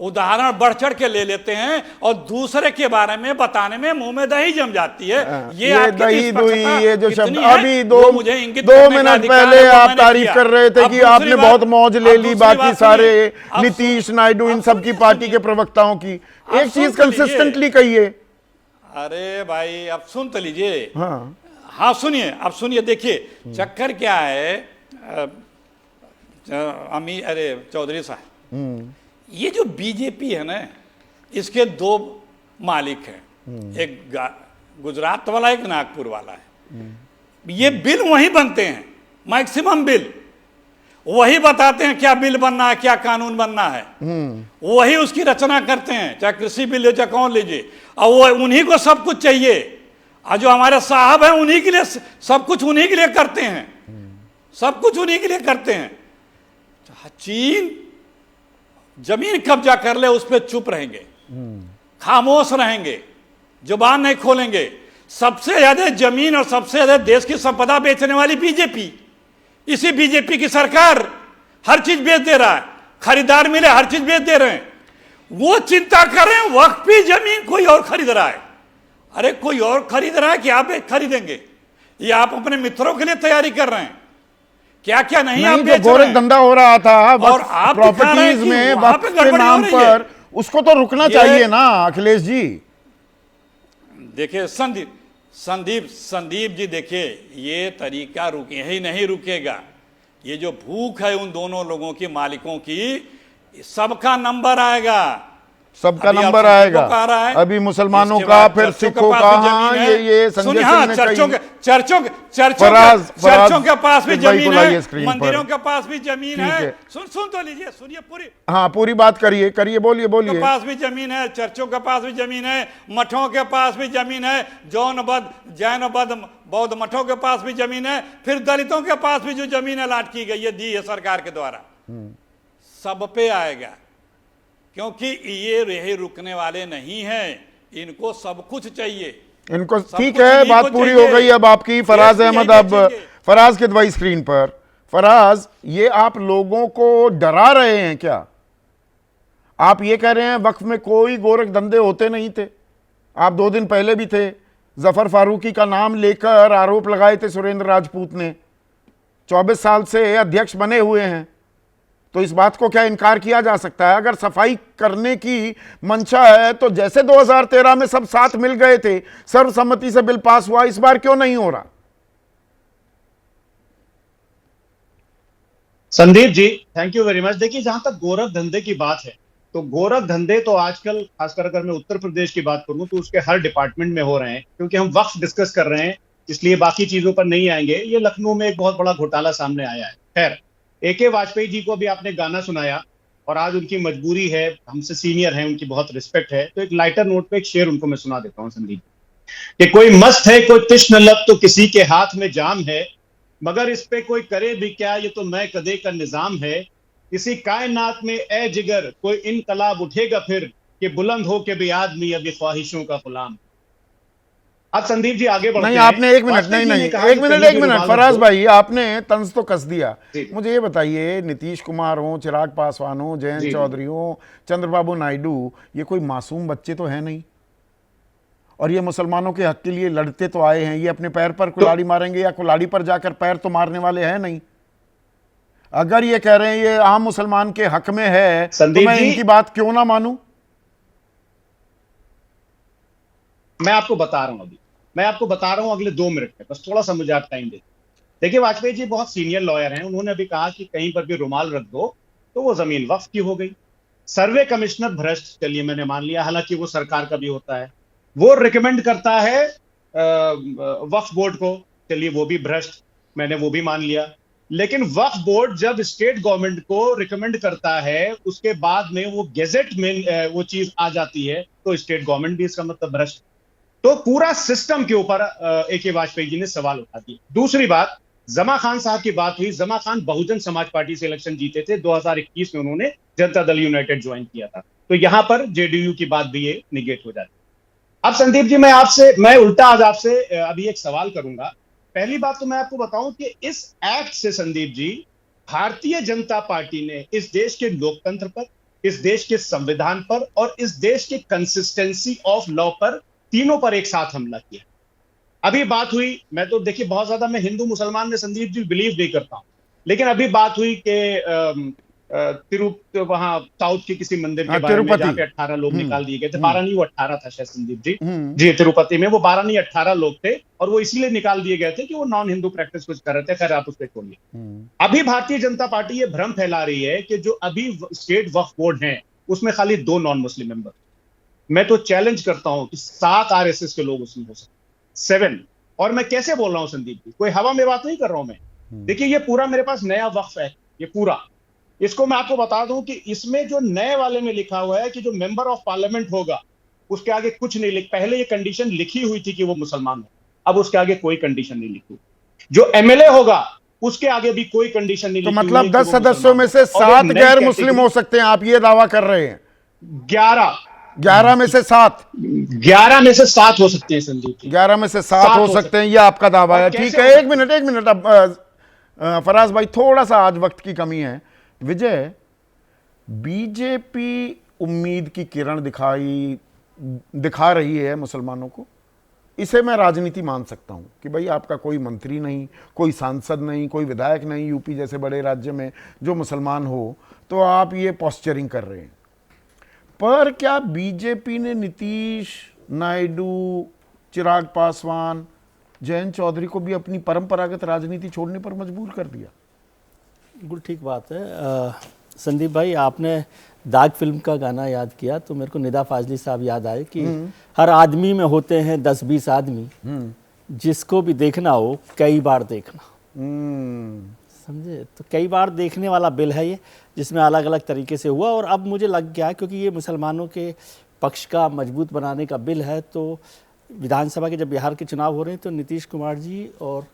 उदाहरण बढ़ चढ़ के ले लेते हैं और दूसरे के बारे में बताने में मुंह में दही जम जाती है। ये दही दुई, ये जो शब्द अभी 2 मिनट पहले आप तारीफ कर रहे थे कि आपने बहुत मौज ले ली बाकी सारे नीतीश, नायडू, इन सब की पार्टी के प्रवक्ताओं की। एक चीज कंसिस्टेंटली कहिए। अरे भाई, अब सुन तो लीजिए। हाँ। हाँ सुनिए, अब सुनिए, देखिए चक्कर क्या है अरे चौधरी साहब, ये जो बीजेपी है ना, इसके दो मालिक हैं, एक गुजरात वाला, एक नागपुर वाला है। ये बिल वही बनते हैं, मैक्सिमम बिल वही बताते हैं क्या बिल बनना है, क्या कानून बनना है, वही उसकी रचना करते हैं, चाहे कृषि बिल लीजिए, कौन लीजिए, और वो उन्हीं को सब कुछ चाहिए। और जो हमारे साहब हैं उन्हीं के लिए सब कुछ उन्हीं के लिए करते हैं, सब कुछ उन्हीं के लिए करते हैं। चीन जमीन कब्जा कर ले उस पर चुप रहेंगे, खामोश रहेंगे, जुबान नहीं खोलेंगे। सबसे ज्यादा जमीन और सबसे ज्यादा देश की संपदा बेचने वाली बीजेपी, इसी बीजेपी की सरकार हर चीज बेच दे रहा है, खरीदार मिले हर चीज बेच दे रहे हैं। वो चिंता कर रहे हैं वक्फी जमीन कोई और खरीद रहा है। अरे कोई और खरीद रहा है कि आप खरीदेंगे? ये आप अपने मित्रों के लिए तैयारी कर रहे हैं, क्या क्या नहीं आप बेच गोरख धंधा हो रहा था और आप प्रॉपर्टीज में वक्फ के नाम पर, उसको तो रुकना चाहिए ना अखिलेश जी। देखिए संदीप जी, देखिए ये तरीका यही नहीं रुकेगा। ये जो भूख है उन दोनों लोगों की, मालिकों की, सबका नंबर आएगा, सबका नंबर आएगा। अभी मुसलमानों का, फिर सिखों का, हाँ ये संजय सिंह ने चर्चों के पास भी जमीन है, मंदिरों के पास भी जमीन है। सुन तो लीजिए, सुनिए पूरी, हाँ पूरी बात करिए, बोलिए के पास भी जमीन है, चर्चों के पास भी जमीन है, मठों के पास भी जमीन है, जैन बौद्ध मठों के पास भी जमीन है, फिर दलितों के पास भी जो जमीन अलाट की गई है, दी है सरकार के द्वारा, सब पे आएगा। क्योंकि ये रहे रुकने वाले नहीं हैं, इनको सब कुछ चाहिए, इनको ठीक है। बात पूरी हो गई अब आपकी। फराज अहमद, अब फराज के दवाई स्क्रीन पर। फराज, ये आप लोगों को डरा रहे हैं क्या? आप ये कह रहे हैं वक्फ में कोई गोरख धंधे होते नहीं थे। आप 2 दिन पहले भी थे, जफर फारूकी का नाम लेकर आरोप लगाए थे सुरेंद्र राजपूत ने। 24 साल से अध्यक्ष बने हुए हैं, तो इस बात को क्या इनकार किया जा सकता है? अगर सफाई करने की मंशा है तो जैसे 2013 में सब साथ मिल गए थे, सर्वसम्मति से बिल पास हुआ, इस बार क्यों नहीं हो रहा? Sandeep ji, thank you very much. देखिए, जहां तक गोरख धंधे की बात है, तो गोरख धंधे तो आजकल, खासकर अगर मैं उत्तर प्रदेश की बात करूं, तो उसके हर डिपार्टमेंट में हो रहे हैं। क्योंकि हम वक्फ डिस्कस कर रहे हैं, इसलिए बाकी चीजों पर नहीं आएंगे। ये लखनऊ में एक बहुत बड़ा घोटाला सामने आया है। खैर, AK वाजपेयी जी को भी आपने गाना सुनाया, और आज उनकी मजबूरी है, हमसे सीनियर हैं, उनकी बहुत रिस्पेक्ट है, तो एक लाइटर नोट पे एक शेर उनको मैं सुना देता हूं संदीप, कि कोई मस्त है कोई तिश्न लब, तो किसी के हाथ में जाम है, मगर इस पे कोई करे भी क्या, ये तो मैं कदे का निजाम है। इसी कायनात में ए जिगर कोई इनकलाब उठेगा फिर, कि बुलंद हो के भी आदमी अभी ख्वाहिशों का गुलाम। अब संदीप जी आगे बढ़ते हैं। नहीं, आपने एक मिनट फराज भाई, आपने तंज तो कस दिया। मुझे ये बताइए, नीतीश कुमार हो, चिराग पासवान हो, जयंत चौधरी हो, चंद्रबाबू नायडू, ये कोई मासूम बच्चे तो है नहीं, और ये मुसलमानों के हक के लिए लड़ते तो आए हैं। ये अपने पैर पर कुल्हाड़ी मारेंगे या कुल्हाड़ी पर जाकर पैर तो मारने वाले हैं नहीं। अगर ये कह रहे हैं ये आम मुसलमान के हक में है, तो मैं इनकी बात क्यों ना मानूं? मैं आपको बता रहा हूं अगले 2 मिनट में, बस थोड़ा सा मुझे आप टाइम दे। देखिए, वाजपेयी जी बहुत सीनियर लॉयर हैं, उन्होंने अभी कहा कि कहीं पर भी रुमाल रख दो तो वो जमीन वक्फ की हो गई। सर्वे कमिश्नर भ्रष्ट, चलिए मैंने मान लिया, हालांकि वो सरकार का भी होता है, वो रिकमेंड करता है वक्फ बोर्ड को, चलिए वो भी भ्रष्ट, मैंने वो भी मान लिया। लेकिन वक्फ बोर्ड जब स्टेट गवर्नमेंट को रिकमेंड करता है, उसके बाद में वो गेजेट में वो चीज आ जाती है, तो स्टेट गवर्नमेंट भी इसका मतलब भ्रष्ट। तो पूरा सिस्टम के ऊपर AK वाजपेयी जी ने सवाल उठा दिया। दूसरी बात, जमा खान साहब की बात हुई। जमा खान बहुजन समाज पार्टी से इलेक्शन जीते थे, 2021 में उन्होंने जनता दल यूनाइटेड ज्वाइन किया था, तो यहां पर JDU की बात भी ये निगेट हो जाती है। अब संदीप जी, मैं उल्टा आज आपसे अभी एक सवाल करूंगा। पहली बात तो मैं आपको बताऊं कि इस एक्ट से संदीप जी, भारतीय जनता पार्टी ने इस देश के लोकतंत्र पर, इस देश के संविधान पर और इस देश के कंसिस्टेंसी ऑफ लॉ पर, तीनों पर एक साथ हमला किया। अभी बात हुई, मैं तो देखिए बहुत ज्यादा मैं हिंदू मुसलमान में संदीप जी बिलीव नहीं करता हूं, लेकिन अभी बात हुई कि वहां साउथ के किसी मंदिर के हाँ, बारे में तिरुपति। जहाँ पे 18 लोग निकाल दिए गए थे। 12 नहीं, वो 18 था शायद संदीप जी। जी, तिरुपति में वो 12 नहीं 18 लोग थे, और वो इसीलिए निकाल दिए गए थे कि वो नॉन हिंदू प्रैक्टिस कुछ कर रहे थे। खैर, आप उसको छोड़िए। अभी भारतीय जनता पार्टी ये भ्रम फैला रही है कि जो अभी स्टेट वक्फ बोर्ड है उसमें खाली 2 नॉन मुस्लिम मेंबर। मैं तो चैलेंज करता हूं कि 7 आरएसएस के लोग उसमें हो सकते, 7। और मैं कैसे बोल रहा हूं संदीप जी, कोई हवा में बात नहीं कर रहा हूं मैं। देखिए, ये पूरा मेरे पास नया वक्फ है, ये पूरा। इसको मैं आपको बता दूं कि इसमें जो नए वाले में लिखा हुआ है कि जो मेंबर ऑफ पार्लियामेंट होगा उसके आगे कुछ नहीं पहले ये कंडीशन लिखी हुई थी कि वो मुसलमान हो, अब उसके आगे कोई कंडीशन नहीं लिखी। जो एमएलए होगा उसके आगे भी कोई कंडीशन नहीं तो लिखी। मतलब 10 सदस्यों में से 7 गैर मुस्लिम हो सकते हैं, आप ये दावा कर रहे हैं? 11 में से 7 11 में से 7 हो सकते हैं संदीप जी। 11 में से 7 हो सकते हैं, ये आपका दावा है। ठीक है, एक मिनट अब फराज भाई, थोड़ा सा आज वक्त की कमी है। विजय, बीजेपी उम्मीद की किरण दिखा रही है मुसलमानों को, इसे मैं राजनीति मान सकता हूं कि भाई आपका कोई मंत्री नहीं, कोई सांसद नहीं, कोई विधायक नहीं यूपी जैसे बड़े राज्य में जो मुसलमान हो, तो आप ये पोस्चरिंग कर रहे हैं। पर क्या बीजेपी ने नीतीश, नायडू, चिराग पासवान, जयंत चौधरी को भी अपनी परंपरागत राजनीति छोड़ने पर मजबूर कर दिया? बिल्कुल ठीक बात है। संदीप भाई, आपने दाग फिल्म का गाना याद किया तो मेरे को निदा फाजली साहब याद आए कि हर आदमी में होते हैं 10-20 आदमी, जिसको भी देखना हो कई बार देखना। समझे? तो कई बार देखने वाला बिल है ये, जिसमें अलग अलग तरीके से हुआ। और अब मुझे लग गया, क्योंकि ये मुसलमानों के पक्ष का मजबूत बनाने का बिल है, तो विधानसभा के जब बिहार के चुनाव हो रहे हैं तो नीतीश कुमार जी और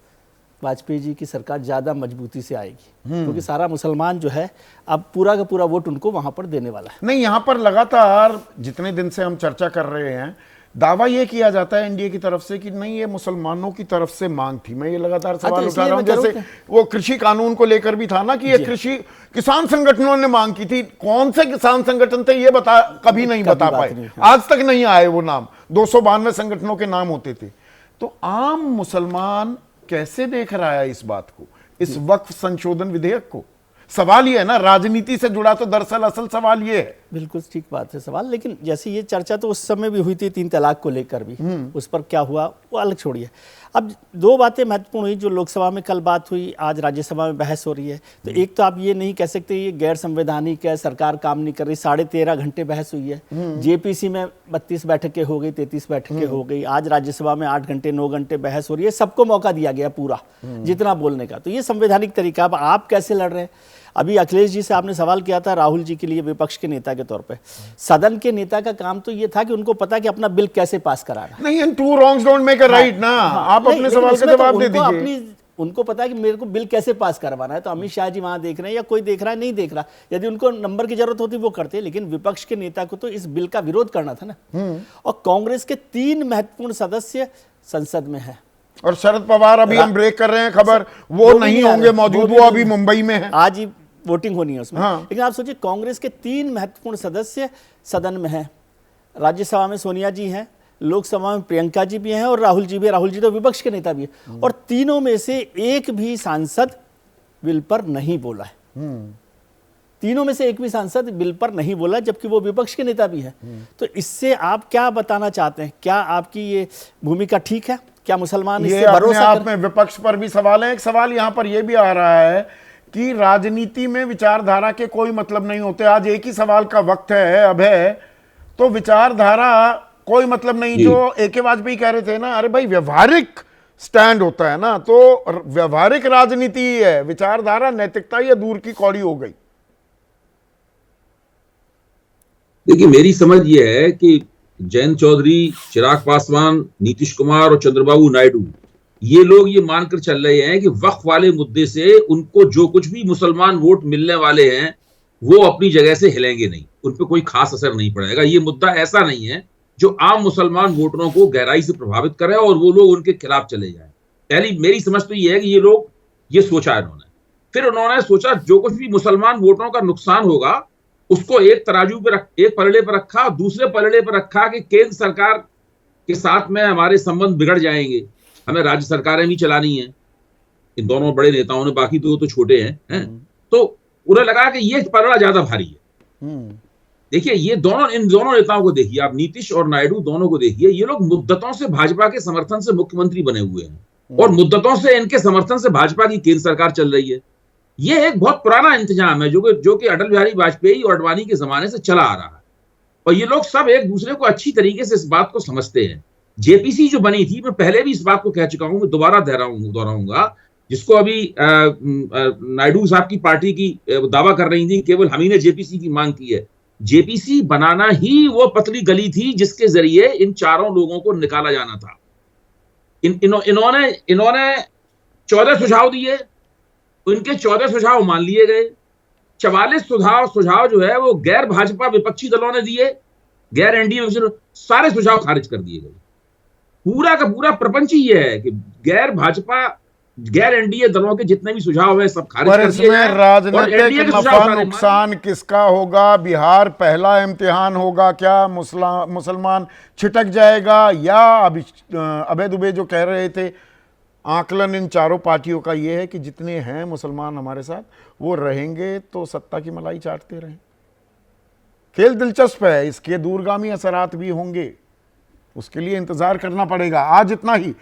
वाजपेयी जी की सरकार ज़्यादा मजबूती से आएगी, क्योंकि सारा मुसलमान जो है अब पूरा का पूरा वोट उनको वहां पर देने वाला है। नहीं, यहां पर लगातार जितने दिन से हम चर्चा कर रहे हैं, दावा यह किया जाता है एनडीए की तरफ से कि नहीं, ये मुसलमानों की तरफ से मांग थी। मैं ये लगातार सवाल उठा रहा हूं, जैसे वो कृषि कानून को लेकर भी था ना कि ये किसान संगठनों ने मांग की थी। कौन से किसान संगठन थे ये कभी नहीं बता पाए, आज तक नहीं आए वो नाम। 292 संगठनों के नाम होते थे। तो आम मुसलमान कैसे देख रहा है इस बात को, इस वक्फ संशोधन विधेयक को? सवाल ये है ना, राजनीति से जुड़ा तो दरअसल असल सवाल ये है। बिल्कुल ठीक बात है सवाल। लेकिन जैसे ये चर्चा तो उस समय भी हुई थी 3 तलाक को लेकर भी, उस पर क्या हुआ वो अलग छोड़िए। अब 2 बातें महत्वपूर्ण हुई जो लोकसभा में कल बात हुई, आज राज्यसभा में बहस हो रही है। तो एक तो आप ये नहीं कह सकते ये गैर संवैधानिक है, सरकार काम नहीं कर रही। 13.5 घंटे बहस हुई है। जेपीसी में 32 बैठकें हो गई, 33 बैठकें हो गई। आज राज्यसभा में 8 घंटे 9 घंटे बहस हो रही है। सबको मौका दिया गया पूरा जितना बोलने का। तो ये संवैधानिक तरीका। अब आप कैसे लड़ रहे हैं? अभी अखिलेश जी से आपने सवाल किया था राहुल जी के लिए विपक्ष के नेता के तौर पे। सदन के नेता का काम तो ये था कि उनको पता कि अपना बिल कैसे पास कराना। नहीं, and two wrongs don't make a right ना। आप अपने सवाल का जवाब दे दीजिए। उनको पता है कि मेरे को बिल कैसे पास करवाना है। तो अमित शाह जी वहां देख रहे हैं या कोई देख रहा है, नहीं देख रहा। यदि उनको नंबर की जरूरत होती वो करते, लेकिन विपक्ष के नेता को तो इस बिल का विरोध करना था ना। और कांग्रेस के 3 महत्वपूर्ण सदस्य संसद में है। और शरद पवार, अभी हम ब्रेक कर रहे हैं खबर, वो नहीं होंगे मौजूद, वो अभी मुंबई में है। आज ही वोटिंग होनी है उसमें। हाँ। लेकिन आप सोचिए, कांग्रेस के 3 महत्वपूर्ण सदस्य सदन में हैं। राज्यसभा में सोनिया जी हैं, लोकसभा में प्रियंका जी भी हैं और राहुल जी भी है। राहुल जी तो विपक्ष के नेता भी है। और तीनों में से एक भी सांसद बिल पर नहीं बोला है। तीनों में से एक भी सांसद बिल पर नहीं बोला, जबकि वो विपक्ष के नेता भी है। तो इससे आप क्या बताना चाहते हैं? क्या आपकी ये भूमिका ठीक है? क्या मुसलमान इससे भरोसा आप में विपक्ष पर भी सवाल है। एक सवाल यहां पर यह भी आ रहा है कि राजनीति में विचारधारा के कोई मतलब नहीं होते। आज एक ही सवाल का वक्त है, अब है, तो विचारधारा कोई मतलब नहीं। जो ए.के. वाजपेयी कह रहे थे ना, अरे भाई व्यवहारिक स्टैंड होता है ना, तो व्यवहारिक राजनीति है, विचारधारा नैतिकता ये दूर की कौड़ी हो गई। देखिए, मेरी समझ ये है कि जयंत चौधरी, चिराग पासवान, नीतीश कुमार और चंद्रबाबू नायडू, ये लोग ये मानकर चल रहे हैं कि वक्फ वाले मुद्दे से उनको जो कुछ भी मुसलमान वोट मिलने वाले हैं वो अपनी जगह से हिलेंगे नहीं, उन पर कोई खास असर नहीं पड़ेगा। ये मुद्दा ऐसा नहीं है जो आम मुसलमान वोटरों को गहराई से प्रभावित करे और वो लोग उनके खिलाफ चले जाएं। पहली मेरी समझ तो ये है कि ये लोग ये सोचा इन्होंने, फिर उन्होंने सोचा जो कुछ भी मुसलमान वोटरों का नुकसान होगा उसको एक तराजू पे एक पलड़े पर रखा, दूसरे पलड़े पर रखा कि केंद्र सरकार के साथ में हमारे संबंध बिगड़ जाएंगे, हमें राज्य सरकारें भी चलानी है। इन दोनों बड़े नेताओं ने, बाकी तो छोटे हैं। तो उन्हें लगा कि ये पलड़ा ज्यादा भारी है। देखिए इन दोनों नेताओं को देखिए आप, नीतीश और नायडू दोनों को देखिए, ये लोग मुद्दतों से भाजपा के समर्थन से मुख्यमंत्री बने हुए हैं और मुद्दतों से इनके समर्थन से भाजपा की केंद्र सरकार चल रही है। ये एक बहुत पुराना इंतजाम है जो कि अटल बिहारी वाजपेयी और अडवाणी के जमाने से चला आ रहा है और ये लोग सब एक दूसरे को अच्छी तरीके से इस बात को समझते हैं। जेपीसी जो बनी थी, मैं पहले भी इस बात को कह चुका हूं, मैं दोबारा दोहराऊंगा, जिसको अभी नायडू साहब की पार्टी की दावा कर रही थी केवल हम ही ने जेपीसी की मांग की है। जेपीसी बनाना ही वो पतली गली थी जिसके जरिए इन चारों लोगों को निकाला जाना था। इन्होंने 14 सुझाव दिए, उनके 14 सुझाव मान लिए गए। 44 सुझाव जो है वो गैर भाजपा विपक्षी दलों ने दिए, गैर एनडीए सारे सुझाव खारिज कर दिए गए। पूरा का पूरा प्रपंच ही ये है कि गैर भाजपा गैर एनडीए दलों के जितने भी सुझाव हैं सब खारिज कर दिए गए। राजनीतिक नफा नुकसान किसका होगा? बिहार पहला इम्तिहान होगा क्या? मुसलमान छिटक जाएगा या अभय दुबे जो कह रहे थे, आकलन इन चारों पार्टियों का ये है कि जितने हैं मुसलमान हमारे साथ वो रहेंगे तो सत्ता की मलाई चाटते रहें। खेल दिलचस्प है, इसके दूरगामी असरात भी होंगे, उसके लिए इंतजार करना पड़ेगा। आज इतना ही।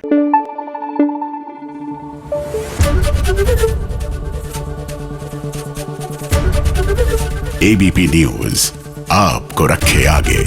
एबीपी न्यूज आपको रखे आगे।